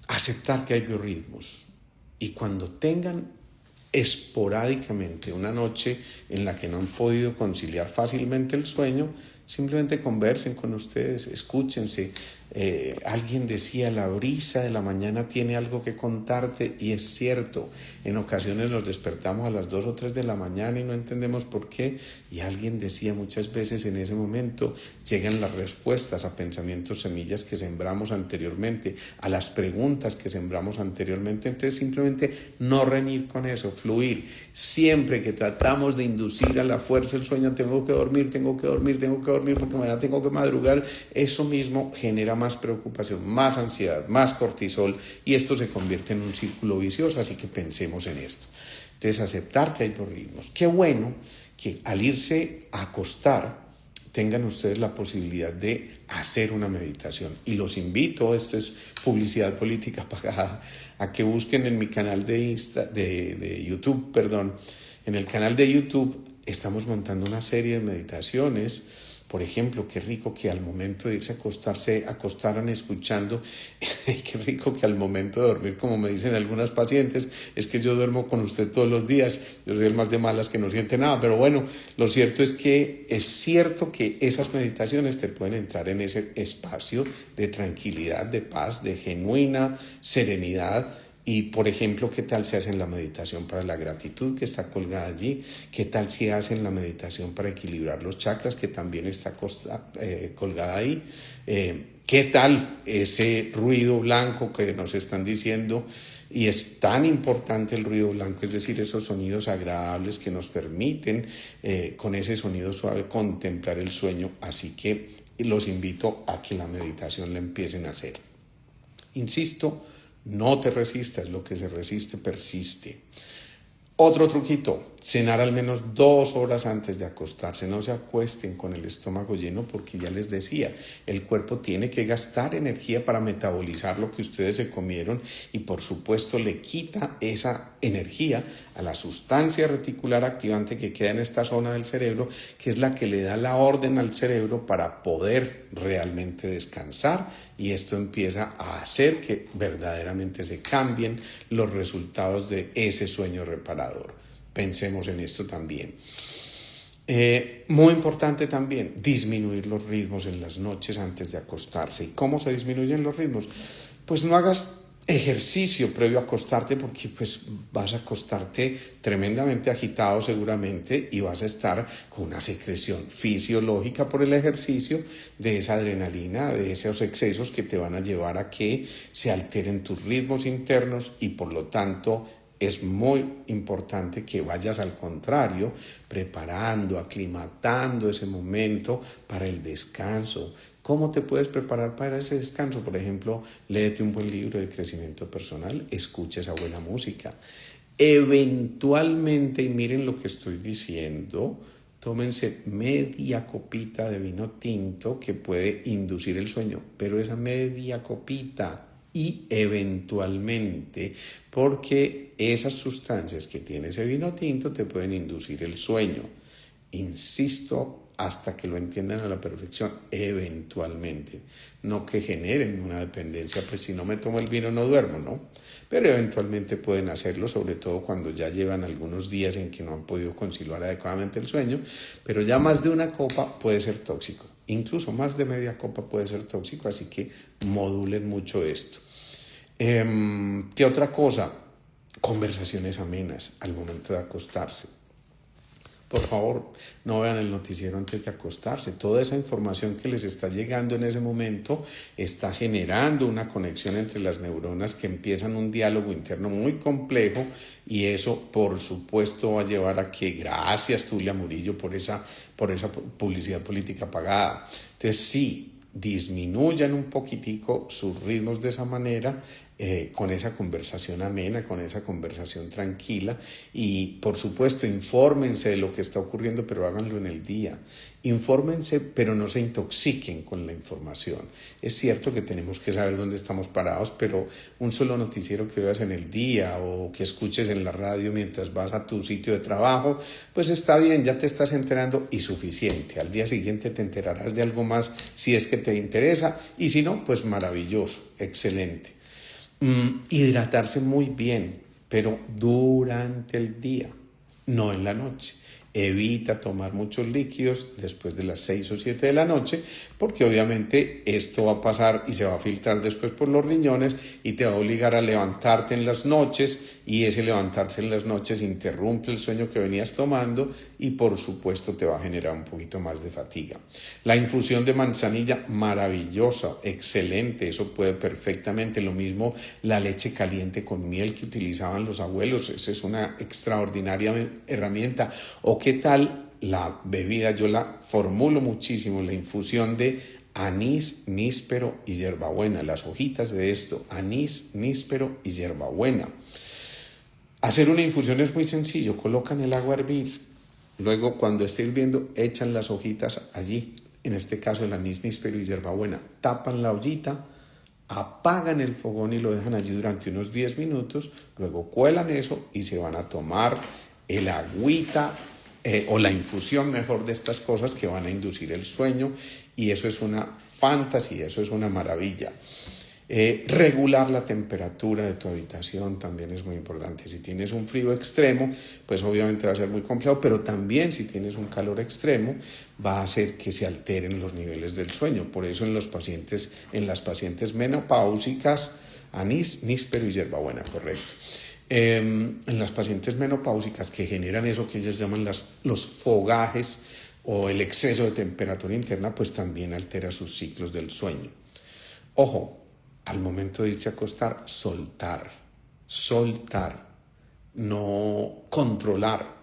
aceptar que hay biorritmos y cuando tengan esporádicamente una noche en la que no han podido conciliar fácilmente el sueño, simplemente conversen con ustedes, escúchense. Alguien decía, la brisa de la mañana tiene algo que contarte, y es cierto, en ocasiones nos despertamos a las 2 o 3 de la mañana y no entendemos por qué, y alguien decía, muchas veces en ese momento llegan las respuestas a pensamientos, semillas que sembramos anteriormente, a las preguntas que sembramos anteriormente. Entonces simplemente no reñir con eso, fluir. Siempre que tratamos de inducir a la fuerza el sueño, tengo que dormir porque mañana tengo que madrugar, eso mismo genera más preocupación, más ansiedad, más cortisol, y esto se convierte en un círculo vicioso. Así que pensemos en esto. Entonces, aceptar que hay biorritmos. Qué bueno que al irse a acostar tengan ustedes la posibilidad de hacer una meditación, y los invito, esto es publicidad política pagada, a que busquen en mi canal de YouTube, en el canal de YouTube estamos montando una serie de meditaciones. Por ejemplo, qué rico que al momento de irse a acostarse, acostaran escuchando, qué rico que al momento de dormir, como me dicen algunas pacientes, es que yo duermo con usted todos los días, yo soy el más de malas que no siente nada, pero bueno, lo cierto es que es cierto que esas meditaciones te pueden entrar en ese espacio de tranquilidad, de paz, de genuina serenidad. Y, por ejemplo, ¿qué tal si hacen la meditación para la gratitud, que está colgada allí? ¿Qué tal si hacen la meditación para equilibrar los chakras, que también está colgada ahí? ¿Qué tal ese ruido blanco que nos están diciendo? Y es tan importante el ruido blanco, es decir, esos sonidos agradables que nos permiten, con ese sonido suave, contemplar el sueño. Así que los invito a que la meditación la empiecen a hacer. Insisto, no te resistas, lo que se resiste persiste. Otro truquito, cenar al menos 2 horas antes de acostarse. No se acuesten con el estómago lleno porque ya les decía, el cuerpo tiene que gastar energía para metabolizar lo que ustedes se comieron y por supuesto le quita esa energía a la sustancia reticular activante que queda en esta zona del cerebro, que es la que le da la orden al cerebro para poder realmente descansar, y esto empieza a hacer que verdaderamente se cambien los resultados de ese sueño reparador. Pensemos en esto también. Muy importante también, disminuir los ritmos en las noches antes de acostarse. ¿Y cómo se disminuyen los ritmos? Pues no hagas ejercicio previo a acostarte, porque pues vas a acostarte tremendamente agitado seguramente y vas a estar con una secreción fisiológica por el ejercicio de esa adrenalina, de esos excesos que te van a llevar a que se alteren tus ritmos internos, y por lo tanto es muy importante que vayas al contrario, preparando, aclimatando ese momento para el descanso. ¿Cómo te puedes preparar para ese descanso? Por ejemplo, léete un buen libro de crecimiento personal, escucha esa buena música. Eventualmente, y miren lo que estoy diciendo, tómense media copita de vino tinto que puede inducir el sueño, pero esa media copita, y eventualmente, porque esas sustancias que tiene ese vino tinto te pueden inducir el sueño. Insisto, hasta que lo entiendan a la perfección, eventualmente, no que generen una dependencia, pues si no me tomo el vino no duermo, ¿no? Pero eventualmente pueden hacerlo, sobre todo cuando ya llevan algunos días en que no han podido conciliar adecuadamente el sueño, pero ya más de una copa puede ser tóxico, incluso más de media copa puede ser tóxico, así que modulen mucho esto. ¿Qué otra cosa? Conversaciones amenas al momento de acostarse. Por favor, no vean el noticiero antes de acostarse. Toda esa información que les está llegando en ese momento está generando una conexión entre las neuronas que empiezan un diálogo interno muy complejo, y eso, por supuesto, va a llevar a que, gracias Tulia Murillo por esa publicidad política pagada. Entonces, sí, disminuyan un poquitico sus ritmos de esa manera, con esa conversación amena, con esa conversación tranquila, y por supuesto infórmense de lo que está ocurriendo, pero háganlo en el día. Infórmense, pero no se intoxiquen con la información. Es cierto que tenemos que saber dónde estamos parados, pero un solo noticiero que veas en el día o que escuches en la radio mientras vas a tu sitio de trabajo, pues está bien, ya te estás enterando y suficiente. Al día siguiente te enterarás de algo más si es que te interesa, y si no, pues maravilloso, excelente. Hidratarse muy bien, pero durante el día, no en la noche. Evita tomar muchos líquidos después de las 6 o 7 de la noche, porque obviamente esto va a pasar y se va a filtrar después por los riñones y te va a obligar a levantarte en las noches, y ese levantarse en las noches interrumpe el sueño que venías tomando y por supuesto te va a generar un poquito más de fatiga. La infusión de manzanilla, maravillosa, excelente, eso puede perfectamente. Lo mismo la leche caliente con miel que utilizaban los abuelos, esa es una extraordinaria herramienta. O qué tal la bebida, yo la formulo muchísimo, la infusión de anís, níspero y hierbabuena, las hojitas de esto, anís, níspero y hierbabuena. Hacer una infusión es muy sencillo, colocan el agua a hervir, luego cuando esté hirviendo echan las hojitas allí, en este caso el anís, níspero y hierbabuena, tapan la ollita, apagan el fogón y lo dejan allí durante unos 10 minutos, luego cuelan eso y se van a tomar el agüita, o la infusión mejor de estas cosas que van a inducir el sueño, y eso es una fantasía, eso es una maravilla. Regular la temperatura de tu habitación también es muy importante. Si tienes un frío extremo, pues obviamente va a ser muy complejo, pero también si tienes un calor extremo va a hacer que se alteren los niveles del sueño. Por eso en las pacientes menopáusicas, anís, níspero y hierbabuena, correcto. En las pacientes menopáusicas que generan eso que ellas llaman los fogajes o el exceso de temperatura interna, pues también altera sus ciclos del sueño. Ojo, al momento de irse a acostar, soltar, no controlar,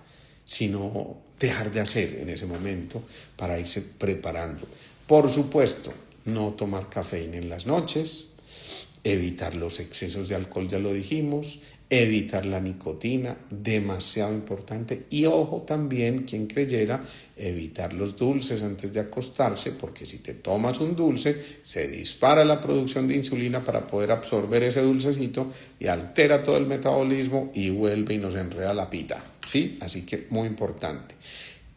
sino dejar de hacer en ese momento para irse preparando. Por supuesto, no tomar cafeína en las noches, evitar los excesos de alcohol, ya lo dijimos, evitar la nicotina, demasiado importante, y ojo también, quien creyera, evitar los dulces antes de acostarse, porque si te tomas un dulce, se dispara la producción de insulina para poder absorber ese dulcecito y altera todo el metabolismo y vuelve y nos enreda la pita, ¿sí? Así que muy importante.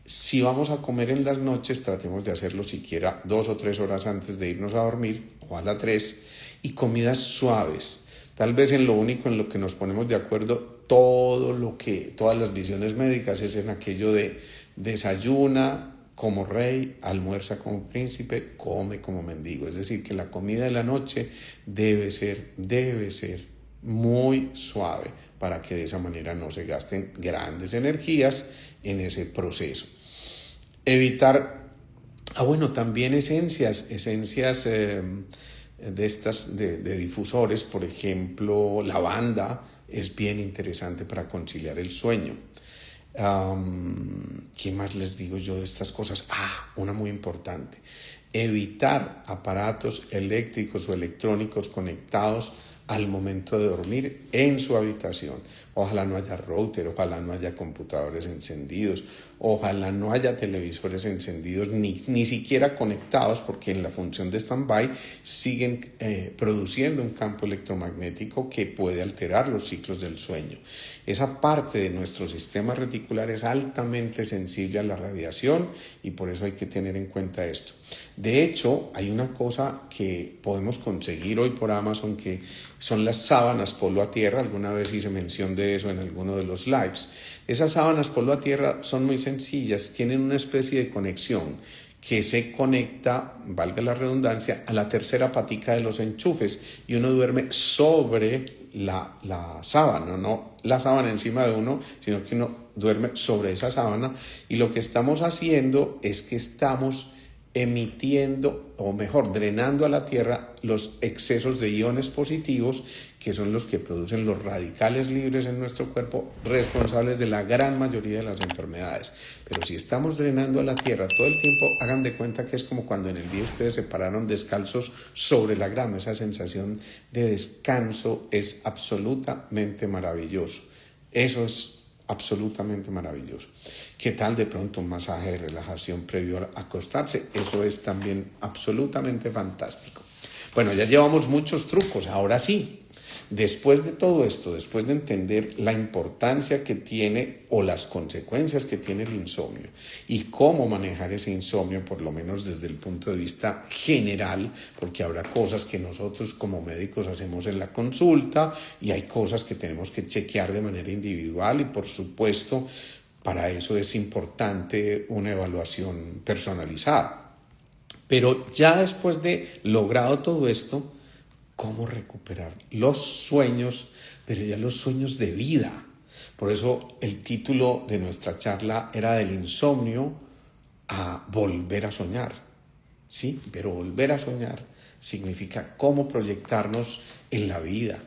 Si vamos a comer en las noches, tratemos de hacerlo siquiera 2 o 3 horas antes de irnos a dormir, ojalá 3, y comidas suaves. Tal vez en lo único en lo que nos ponemos de acuerdo todas las visiones médicas es en aquello de desayuna como rey, almuerza como príncipe, come como mendigo. Es decir, que la comida de la noche debe ser muy suave para que de esa manera no se gasten grandes energías en ese proceso. Evitar, también esencias de estas de difusores, por ejemplo, lavanda es bien interesante para conciliar el sueño. ¿Qué más les digo yo de estas cosas? Una muy importante, evitar aparatos eléctricos o electrónicos conectados al momento de dormir en su habitación. Ojalá no haya router, ojalá no haya computadores encendidos, ojalá no haya televisores encendidos, ni siquiera conectados, porque en la función de stand-by siguen produciendo un campo electromagnético que puede alterar los ciclos del sueño. Esa parte de nuestro sistema reticular es altamente sensible a la radiación y por eso hay que tener en cuenta esto. De hecho, hay una cosa que podemos conseguir hoy por Amazon que son las sábanas polvo a tierra. Alguna vez hice mención de eso en alguno de los lives. Esas sábanas polvo a tierra son muy sencillas, tienen una especie de conexión que se conecta, valga la redundancia, a la tercera patica de los enchufes y uno duerme sobre la sábana, no la sábana encima de uno, sino que uno duerme sobre esa sábana, y lo que estamos haciendo es que estamos emitiendo, o mejor, drenando a la Tierra los excesos de iones positivos, que son los que producen los radicales libres en nuestro cuerpo, responsables de la gran mayoría de las enfermedades. Pero si estamos drenando a la Tierra todo el tiempo, hagan de cuenta que es como cuando en el día ustedes se pararon descalzos sobre la grama. Esa sensación de descanso es absolutamente maravilloso. Eso es absolutamente maravilloso. ¿Qué tal de pronto un masaje de relajación previo a acostarse? Eso es también absolutamente fantástico. Bueno, ya llevamos muchos trucos, ahora sí. Después de todo esto, después de entender la importancia que tiene o las consecuencias que tiene el insomnio y cómo manejar ese insomnio, por lo menos desde el punto de vista general, porque habrá cosas que nosotros como médicos hacemos en la consulta y hay cosas que tenemos que chequear de manera individual y por supuesto para eso es importante una evaluación personalizada. Pero ya después de logrado todo esto, ¿cómo recuperar los sueños, pero ya los sueños de vida? Por eso el título de nuestra charla era del insomnio a volver a soñar. Sí, pero volver a soñar significa cómo proyectarnos en la vida.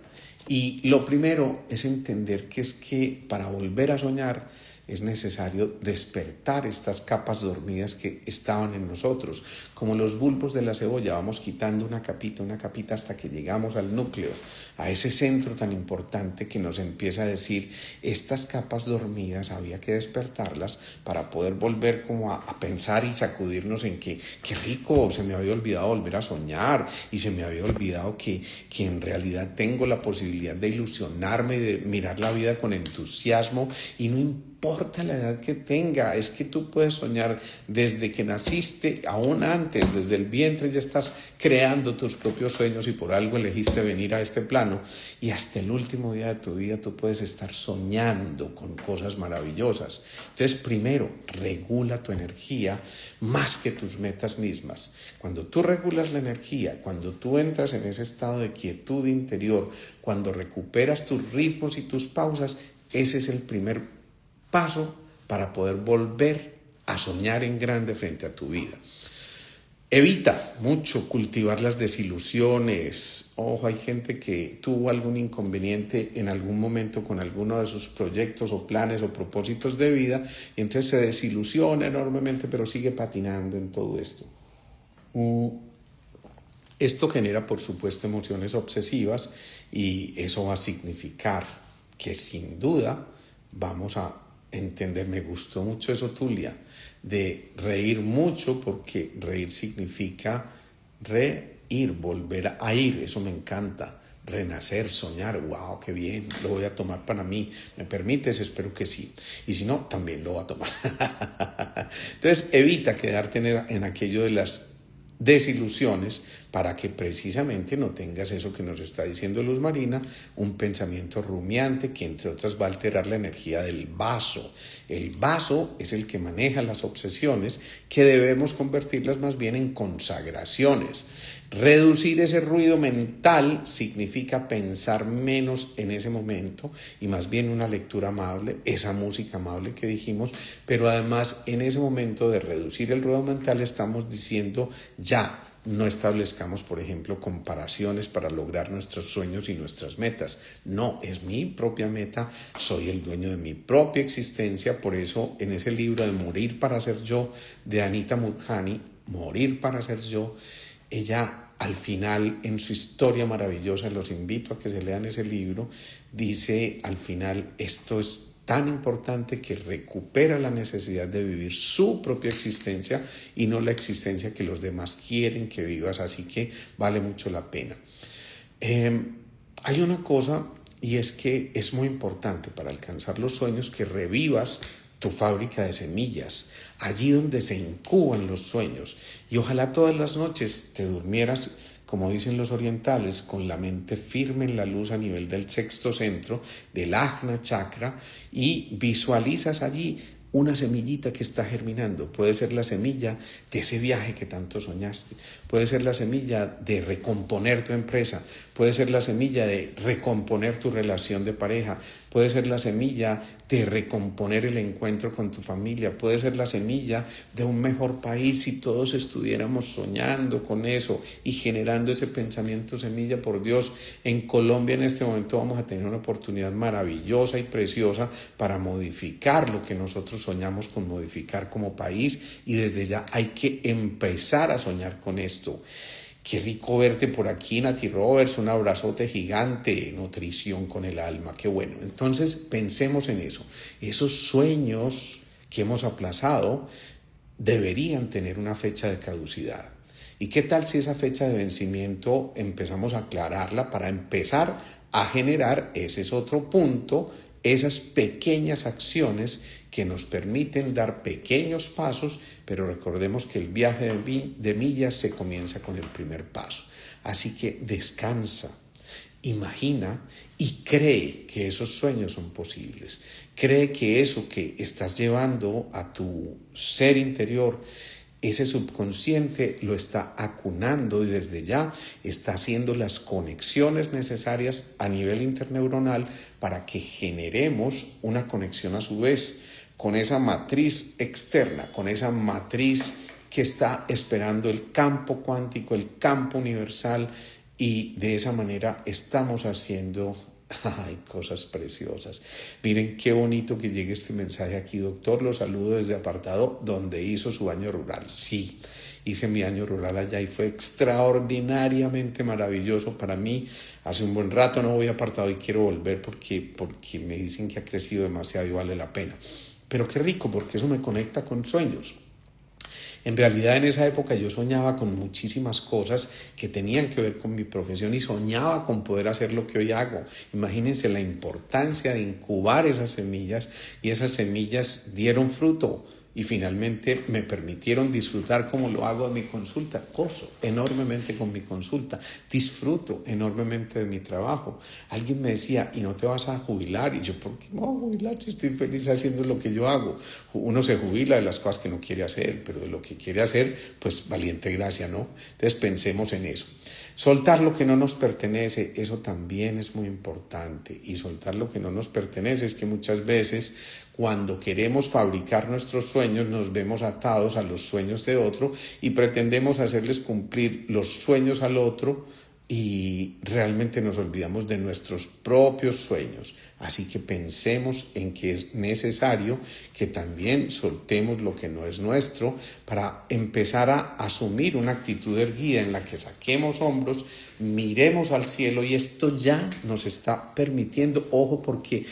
Y lo primero es entender que es que para volver a soñar es necesario despertar estas capas dormidas que estaban en nosotros. Como los bulbos de la cebolla, vamos quitando una capita hasta que llegamos al núcleo, a ese centro tan importante que nos empieza a decir, estas capas dormidas había que despertarlas para poder volver como a pensar y sacudirnos en que qué rico, se me había olvidado volver a soñar y se me había olvidado que en realidad tengo la posibilidad de ilusionarme, de mirar la vida con entusiasmo y no importa la edad que tenga, es que tú puedes soñar desde que naciste, aún antes, desde el vientre ya estás creando tus propios sueños y por algo elegiste venir a este plano y hasta el último día de tu vida tú puedes estar soñando con cosas maravillosas. Entonces, primero, regula tu energía más que tus metas mismas. Cuando tú regulas la energía, cuando tú entras en ese estado de quietud interior, cuando recuperas tus ritmos y tus pausas, ese es el primer paso para poder volver a soñar en grande frente a tu vida. Evita mucho cultivar las desilusiones. Ojo, hay gente que tuvo algún inconveniente en algún momento con alguno de sus proyectos o planes o propósitos de vida y entonces se desilusiona enormemente, pero sigue patinando en todo esto. Esto genera, por supuesto, emociones obsesivas y eso va a significar que sin duda vamos a entender. Me gustó mucho eso, Tulia, de reír mucho, porque reír significa reír, volver a ir, eso me encanta. Renacer, soñar, wow, qué bien, lo voy a tomar para mí. ¿Me permites? Espero que sí. Y si no, también lo voy a tomar. Entonces, evita quedarte en aquello de las desilusiones para que precisamente no tengas eso que nos está diciendo Luz Marina, un pensamiento rumiante que entre otras va a alterar la energía del vaso. El vaso es el que maneja las obsesiones, que debemos convertirlas más bien en consagraciones. Reducir ese ruido mental significa pensar menos en ese momento y más bien una lectura amable, esa música amable que dijimos, pero además en ese momento de reducir el ruido mental estamos diciendo ya, no establezcamos, por ejemplo, comparaciones para lograr nuestros sueños y nuestras metas. No, es mi propia meta, soy el dueño de mi propia existencia. Por eso en ese libro de Morir para ser yo, de Anita Murjani, Morir para ser yo, ella al final, en su historia maravillosa, los invito a que se lean ese libro, dice al final, esto es tan importante que recupera la necesidad de vivir su propia existencia y no la existencia que los demás quieren que vivas, así que vale mucho la pena. Hay una cosa, y es que es muy importante para alcanzar los sueños que revivas tu fábrica de semillas, allí donde se incuban los sueños, y ojalá todas las noches te durmieras, como dicen los orientales, con la mente firme en la luz a nivel del sexto centro, del Ajna Chakra, y visualizas allí una semillita que está germinando. Puede ser la semilla de ese viaje que tanto soñaste, puede ser la semilla de recomponer tu empresa, puede ser la semilla de recomponer tu relación de pareja, puede ser la semilla de recomponer el encuentro con tu familia, puede ser la semilla de un mejor país si todos estuviéramos soñando con eso y generando ese pensamiento semilla. Por Dios, en Colombia en este momento vamos a tener una oportunidad maravillosa y preciosa para modificar lo que nosotros soñamos con modificar como país, y desde ya hay que empezar a soñar con esto. Qué rico verte por aquí, Nati Roberts, un abrazote gigante, nutrición con el alma, qué bueno. Entonces pensemos en eso, esos sueños que hemos aplazado deberían tener una fecha de caducidad. ¿Y qué tal si esa fecha de vencimiento empezamos a aclararla para empezar a generar, ese es otro punto, esas pequeñas acciones que nos permiten dar pequeños pasos, pero recordemos que el viaje de millas se comienza con el primer paso. Así que descansa, imagina y cree que esos sueños son posibles. Cree que eso que estás llevando a tu ser interior, ese subconsciente lo está acunando y desde ya está haciendo las conexiones necesarias a nivel interneuronal para que generemos una conexión a su vez con esa matriz externa, con esa matriz que está esperando el campo cuántico, el campo universal, y de esa manera estamos haciendo cosas preciosas. Miren qué bonito que llegue este mensaje aquí. Doctor, lo saludo desde apartado donde hizo su año rural. Sí, hice mi año rural allá y fue extraordinariamente maravilloso para mí. Hace un buen rato no voy a apartado y quiero volver porque me dicen que ha crecido demasiado y vale la pena. Pero qué rico, porque eso me conecta con sueños. En realidad en esa época yo soñaba con muchísimas cosas que tenían que ver con mi profesión y soñaba con poder hacer lo que hoy hago. Imagínense la importancia de incubar esas semillas, y esas semillas dieron fruto y finalmente me permitieron disfrutar como lo hago en mi consulta. Gozo enormemente con mi consulta, disfruto enormemente de mi trabajo. Alguien me decía, ¿y no te vas a jubilar? Y yo, ¿por qué me voy a jubilar si estoy feliz haciendo lo que yo hago? Uno se jubila de las cosas que no quiere hacer, pero de lo que quiere hacer, pues valiente gracia, ¿no? Entonces pensemos en eso. Soltar lo que no nos pertenece, eso también es muy importante. Y soltar lo que no nos pertenece es que muchas veces cuando queremos fabricar nuestros sueños nos vemos atados a los sueños de otro y pretendemos hacerles cumplir los sueños al otro, y realmente nos olvidamos de nuestros propios sueños. Así que pensemos en que es necesario que también soltemos lo que no es nuestro para empezar a asumir una actitud erguida en la que saquemos hombros, miremos al cielo, y esto ya nos está permitiendo, ojo, porque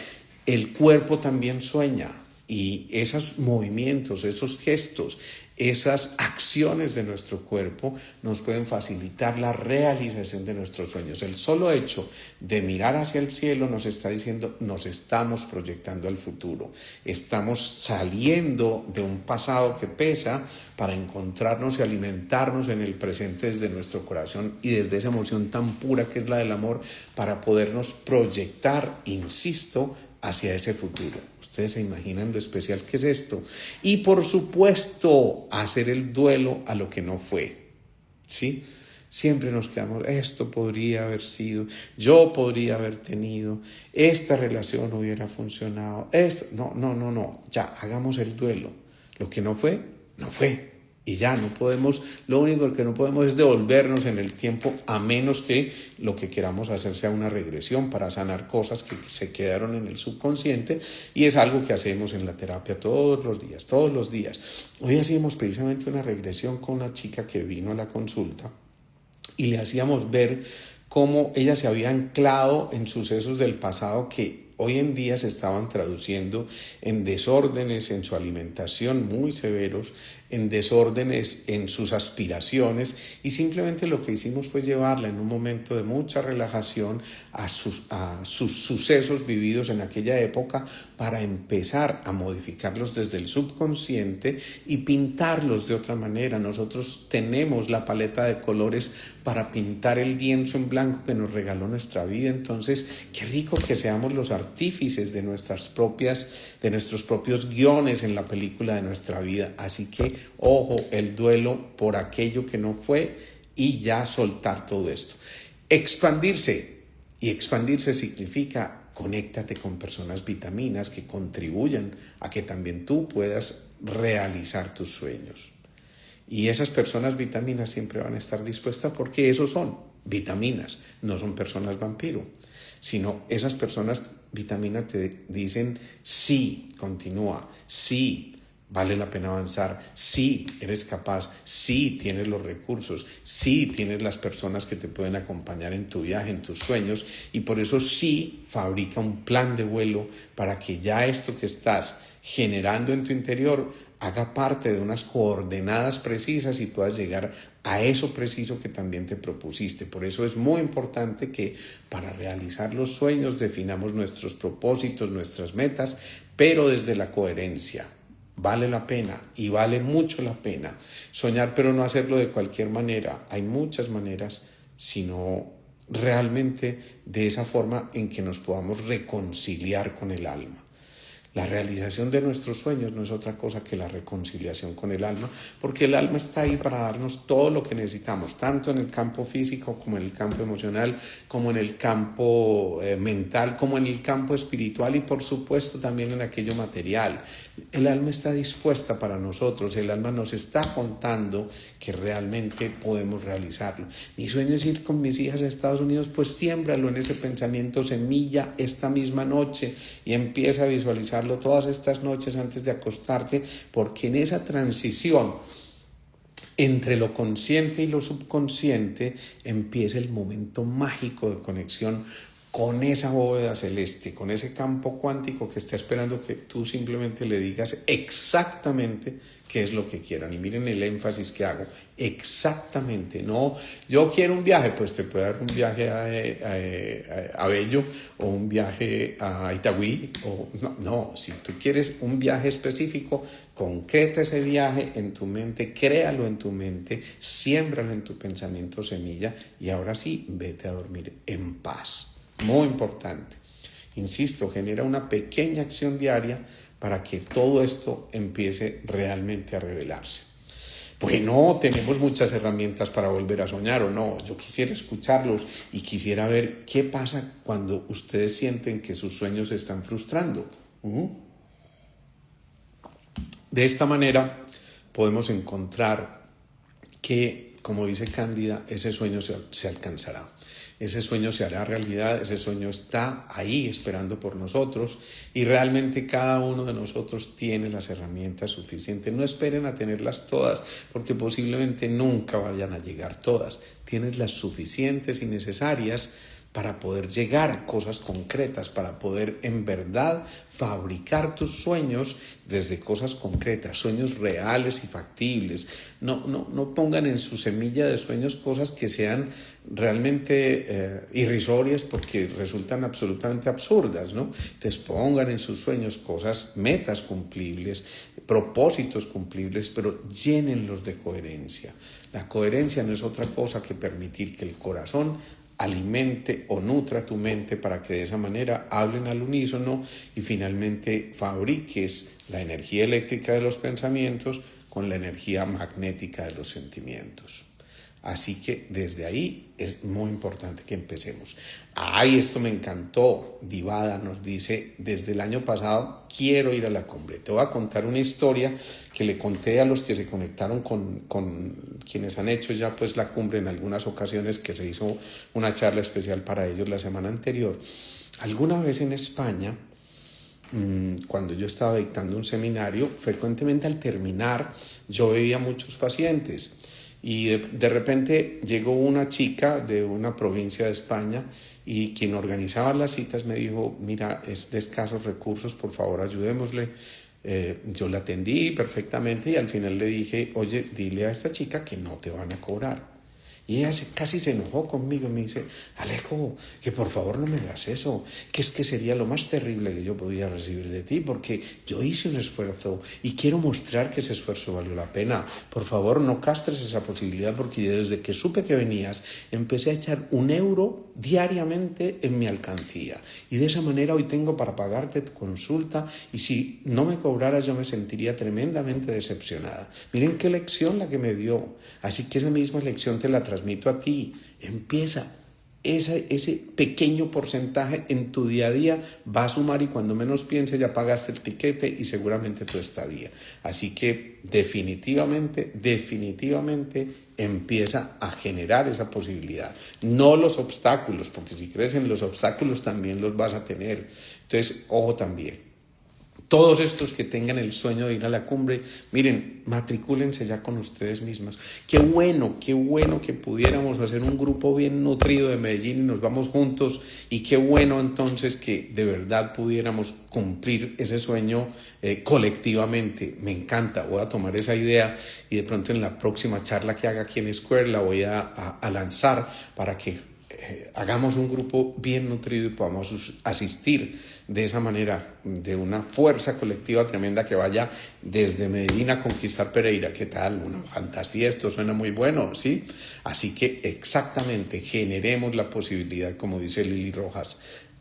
el cuerpo también sueña. Y esos movimientos, esos gestos, esas acciones de nuestro cuerpo nos pueden facilitar la realización de nuestros sueños. El solo hecho de mirar hacia el cielo nos está diciendo, nos estamos proyectando al futuro. Estamos saliendo de un pasado que pesa para encontrarnos y alimentarnos en el presente desde nuestro corazón y desde esa emoción tan pura que es la del amor, para podernos proyectar, insisto, hacia ese futuro. Ustedes se imaginan lo especial que es esto. Y por supuesto, hacer el duelo a lo que no fue. ¿Sí? Siempre nos quedamos, esto podría haber sido, yo podría haber tenido, esta relación hubiera funcionado. No. Ya, hagamos el duelo. Lo que no fue, no fue. Y ya no podemos, lo único que no podemos es devolvernos en el tiempo, a menos que lo que queramos hacer sea una regresión para sanar cosas que se quedaron en el subconsciente, y es algo que hacemos en la terapia todos los días. Hoy hacíamos precisamente una regresión con una chica que vino a la consulta y le hacíamos ver cómo ella se había anclado en sucesos del pasado que hoy en día se estaban traduciendo en desórdenes en su alimentación muy severos, en desórdenes en sus aspiraciones, y simplemente lo que hicimos fue llevarla en un momento de mucha relajación a sus sucesos vividos en aquella época para empezar a modificarlos desde el subconsciente y pintarlos de otra manera. Nosotros tenemos la paleta de colores para pintar el lienzo en blanco que nos regaló nuestra vida. Entonces, qué rico que seamos los artífices de nuestros propios guiones en la película de nuestra vida. Así que, ojo, el duelo por aquello que no fue y ya soltar todo esto. Expandirse, y expandirse significa conéctate con personas vitaminas que contribuyan a que también tú puedas realizar tus sueños. Y esas personas vitaminas siempre van a estar dispuestas porque esos son vitaminas, no son personas vampiro, sino esas personas vitaminas te dicen sí, continúa, sí, vale la pena avanzar, sí, eres capaz, sí, tienes los recursos, sí, tienes las personas que te pueden acompañar en tu viaje, en tus sueños, y por eso sí, fabrica un plan de vuelo para que ya esto que estás generando en tu interior haga parte de unas coordenadas precisas y puedas llegar a eso preciso que también te propusiste. Por eso es muy importante que para realizar los sueños definamos nuestros propósitos, nuestras metas, pero desde la coherencia. Vale la pena y vale mucho la pena soñar, pero no hacerlo de cualquier manera. Hay muchas maneras, sino realmente de esa forma en que nos podamos reconciliar con el alma. La realización de nuestros sueños no es otra cosa que la reconciliación con el alma, porque el alma está ahí para darnos todo lo que necesitamos, tanto en el campo físico como en el campo emocional, como en el campo mental, como en el campo espiritual y por supuesto también en aquello material. El alma está dispuesta para nosotros, el alma nos está contando que realmente podemos realizarlo. Mi sueño es ir con mis hijas a Estados Unidos, pues siémbralo en ese pensamiento semilla esta misma noche y empieza a visualizar todas estas noches antes de acostarte, porque en esa transición entre lo consciente y lo subconsciente empieza el momento mágico de conexión con esa bóveda celeste, con ese campo cuántico que está esperando que tú simplemente le digas exactamente qué es lo que quieran. Y miren el énfasis que hago, exactamente, no, yo quiero un viaje, pues te puede dar un viaje a Bello o un viaje a Itagüí, o no, si tú quieres un viaje específico, concreta ese viaje en tu mente, créalo en tu mente, siémbralo en tu pensamiento semilla y ahora sí, vete a dormir en paz. Muy importante. Insisto, genera una pequeña acción diaria para que todo esto empiece realmente a revelarse. Bueno, tenemos muchas herramientas para volver a soñar o no. Yo quisiera escucharlos y quisiera ver qué pasa cuando ustedes sienten que sus sueños se están frustrando. De esta manera podemos encontrar que, como dice Cándida, ese sueño se alcanzará. Ese sueño se hará realidad, ese sueño está ahí esperando por nosotros y realmente cada uno de nosotros tiene las herramientas suficientes. No esperen a tenerlas todas porque posiblemente nunca vayan a llegar todas. Tienes las suficientes y necesarias para poder llegar a cosas concretas, para poder en verdad fabricar tus sueños desde cosas concretas, sueños reales y factibles. No pongan en su semilla de sueños cosas que sean realmente irrisorias porque resultan absolutamente absurdas, ¿no? Entonces pongan en sus sueños cosas, metas cumplibles, propósitos cumplibles, pero llénenlos de coherencia. La coherencia no es otra cosa que permitir que el corazón alimente o nutra tu mente para que de esa manera hablen al unísono y finalmente fabriques la energía eléctrica de los pensamientos con la energía magnética de los sentimientos. Así que desde ahí es muy importante que empecemos. ¡Ay, esto me encantó! Divada nos dice, desde el año pasado quiero ir a la cumbre. Te voy a contar una historia que le conté a los que se conectaron con quienes han hecho ya pues la cumbre en algunas ocasiones, que se hizo una charla especial para ellos la semana anterior. Alguna vez en España, cuando yo estaba dictando un seminario, frecuentemente al terminar yo veía muchos pacientes. Y de repente llegó una chica de una provincia de España y quien organizaba las citas me dijo, mira, es de escasos recursos, por favor ayudémosle. Yo la atendí perfectamente y al final le dije, oye, dile a esta chica que no te van a cobrar. Y ella casi se enojó conmigo y me dice, Alejo, que por favor no me hagas eso, que es que sería lo más terrible que yo podía recibir de ti, porque yo hice un esfuerzo y quiero mostrar que ese esfuerzo valió la pena. Por favor, no castres esa posibilidad, porque yo desde que supe que venías, empecé a echar €1 diariamente en mi alcancía. Y de esa manera hoy tengo para pagarte tu consulta y si no me cobraras yo me sentiría tremendamente decepcionada. Miren qué lección la que me dio. Así que esa misma lección te la transmito a ti. Empieza ese pequeño porcentaje en tu día a día va a sumar y cuando menos pienses ya pagaste el tiquete y seguramente tu estadía. Así que definitivamente empieza a generar esa posibilidad. No los obstáculos, porque si crees en los obstáculos también los vas a tener. Entonces, ojo también. Todos estos que tengan el sueño de ir a la cumbre, miren, matricúlense ya con ustedes mismas. Qué bueno que pudiéramos hacer un grupo bien nutrido de Medellín y nos vamos juntos. Y qué bueno entonces que de verdad pudiéramos cumplir ese sueño colectivamente. Me encanta, voy a tomar esa idea y de pronto en la próxima charla que haga aquí en Square la voy a lanzar para que hagamos un grupo bien nutrido y podamos asistir de esa manera, de una fuerza colectiva tremenda que vaya desde Medellín a conquistar Pereira. ¿Qué tal? Una fantasía, esto suena muy bueno, ¿sí? Así que exactamente, generemos la posibilidad, como dice Lili Rojas.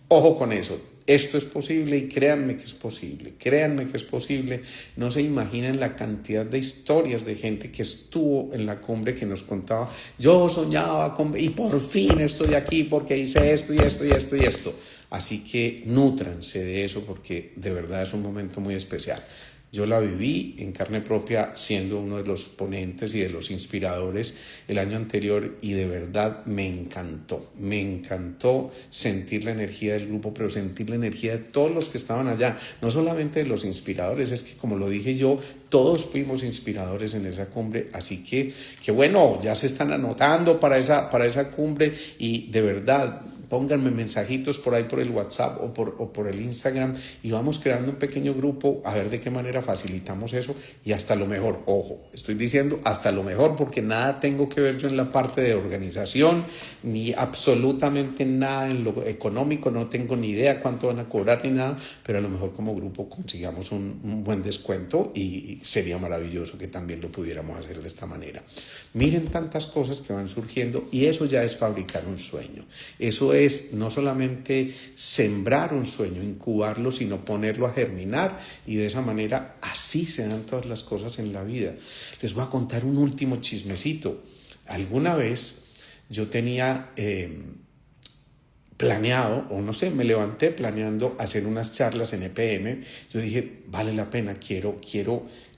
Ojo con eso, esto es posible y créanme que es posible, no se imaginan la cantidad de historias de gente que estuvo en la cumbre que nos contaba, yo soñaba y por fin estoy aquí porque hice esto y esto y esto y esto. Así que nútranse de eso porque de verdad es un momento muy especial. Yo la viví en carne propia siendo uno de los ponentes y de los inspiradores el año anterior y de verdad me encantó sentir la energía del grupo, pero sentir la energía de todos los que estaban allá, no solamente de los inspiradores, es que como lo dije yo, todos fuimos inspiradores en esa cumbre, así que bueno, ya se están anotando para esa cumbre y de verdad pónganme mensajitos por ahí por el WhatsApp o por el Instagram y vamos creando un pequeño grupo a ver de qué manera facilitamos eso y hasta lo mejor, ojo, estoy diciendo hasta lo mejor porque nada tengo que ver yo en la parte de organización ni absolutamente nada en lo económico, no tengo ni idea cuánto van a cobrar ni nada, pero a lo mejor como grupo consigamos un buen descuento y sería maravilloso que también lo pudiéramos hacer de esta manera. Miren tantas cosas que van surgiendo y eso ya es fabricar un sueño, eso es no solamente sembrar un sueño, incubarlo, sino ponerlo a germinar y de esa manera así se dan todas las cosas en la vida. Les voy a contar un último chismecito. Alguna vez yo tenía planeado, o no sé, me levanté planeando hacer unas charlas en EPM. Yo dije, vale la pena, quiero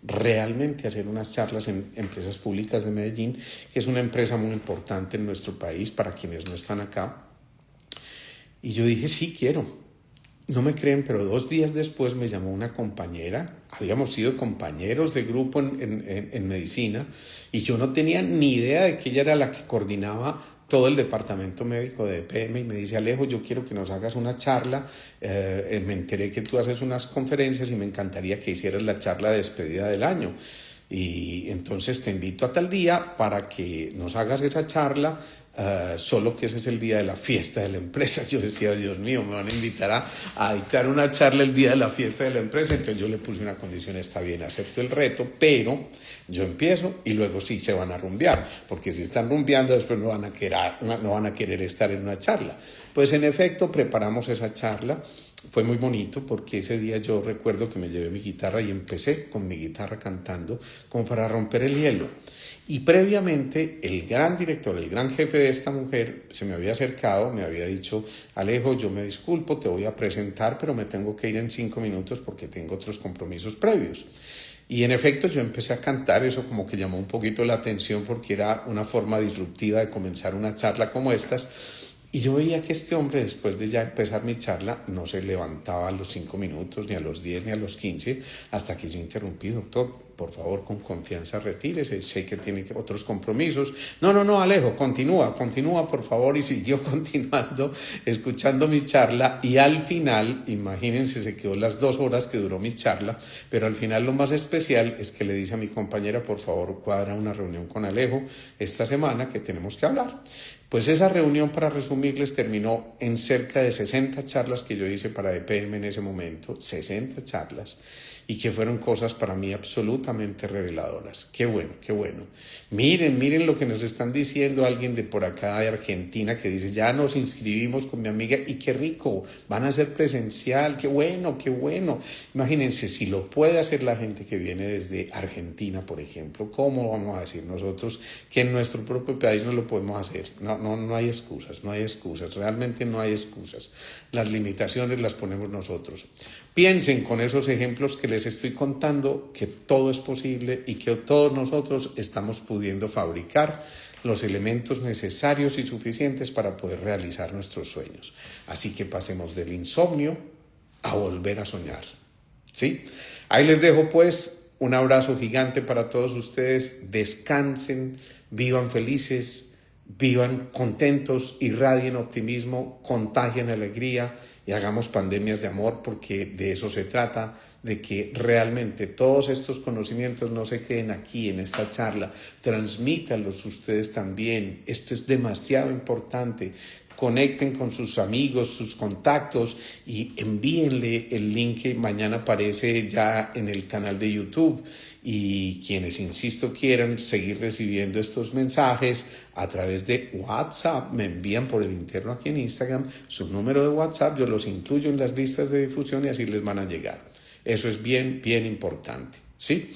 realmente hacer unas charlas en Empresas Públicas de Medellín, que es una empresa muy importante en nuestro país para quienes no están acá. Y yo dije, sí, quiero. No me creen, pero 2 días después me llamó una compañera, habíamos sido compañeros de grupo en medicina, y yo no tenía ni idea de que ella era la que coordinaba todo el departamento médico de EPM, y me dice, Alejo, yo quiero que nos hagas una charla, me enteré que tú haces unas conferencias y me encantaría que hicieras la charla de despedida del año. Y entonces te invito a tal día para que nos hagas esa charla, solo que ese es el día de la fiesta de la empresa. Yo decía, Dios mío, me van a invitar a dictar una charla el día de la fiesta de la empresa. Entonces yo le puse una condición, está bien, acepto el reto, pero yo empiezo y luego sí se van a rumbear, porque si están rumbeando después no van a querer estar en una charla. Pues en efecto preparamos esa charla. Fue muy bonito porque ese día yo recuerdo que me llevé mi guitarra y empecé con mi guitarra cantando como para romper el hielo. Y previamente el gran director, el gran jefe de esta mujer se me había acercado, me había dicho, Alejo, yo me disculpo, te voy a presentar, pero me tengo que ir en 5 minutos porque tengo otros compromisos previos. Y en efecto yo empecé a cantar, eso como que llamó un poquito la atención porque era una forma disruptiva de comenzar una charla como estas. Y yo veía que este hombre, después de ya empezar mi charla, no se levantaba a los 5 minutos, ni a los 10, ni a los 15, hasta que yo interrumpí, doctor, por favor, con confianza, retírese, sé que tiene otros compromisos. No, Alejo, continúa, por favor, y siguió continuando, escuchando mi charla, y al final, imagínense, se quedó las 2 horas que duró mi charla, pero al final lo más especial es que le dice a mi compañera, por favor, cuadra una reunión con Alejo esta semana que tenemos que hablar. Pues esa reunión, para resumirles, terminó en cerca de 60 charlas que yo hice para EPM en ese momento, 60 charlas. y que fueron cosas para mí absolutamente reveladoras. Qué bueno, qué bueno. Miren lo que nos están diciendo alguien de por acá de Argentina que dice, ya nos inscribimos con mi amiga y qué rico, van a ser presencial, qué bueno, qué bueno. Imagínense, si lo puede hacer la gente que viene desde Argentina, por ejemplo, ¿cómo vamos a decir nosotros que en nuestro propio país no lo podemos hacer? No hay excusas, no hay excusas, realmente no hay excusas. Las limitaciones las ponemos nosotros. Piensen con esos ejemplos que les estoy contando que todo es posible y que todos nosotros estamos pudiendo fabricar los elementos necesarios y suficientes para poder realizar nuestros sueños. Así que pasemos del insomnio a volver a soñar. ¿Sí? Ahí les dejo pues un abrazo gigante para todos ustedes. Descansen, vivan felices, vivan contentos, irradien optimismo, contagien alegría y hagamos pandemias de amor, porque de eso se trata, de que realmente todos estos conocimientos no se queden aquí en esta charla, transmítanlos ustedes también. Esto es demasiado importante. Conecten con sus amigos, sus contactos y envíenle el link que mañana aparece ya en el canal de YouTube. Y quienes, insisto, quieran seguir recibiendo estos mensajes a través de WhatsApp, me envían por el interno aquí en Instagram su número de WhatsApp, yo los incluyo en las listas de difusión y así les van a llegar. Eso es bien importante, ¿sí?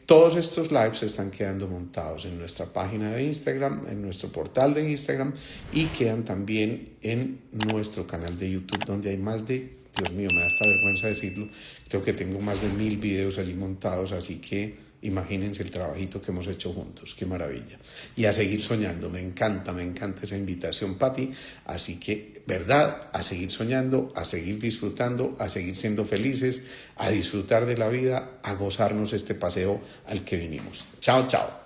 Todos estos lives se están quedando montados en nuestra página de Instagram, en nuestro portal de Instagram y quedan también en nuestro canal de YouTube, donde hay más de, Dios mío, me da hasta vergüenza decirlo, creo que tengo más de 1000 videos allí montados, así que imagínense el trabajito que hemos hecho juntos, qué maravilla. Y a seguir soñando, me encanta esa invitación, Pati, así que, ¿verdad? A seguir soñando, a seguir disfrutando, a seguir siendo felices, a disfrutar de la vida, a gozarnos este paseo al que vinimos. Chao, chao.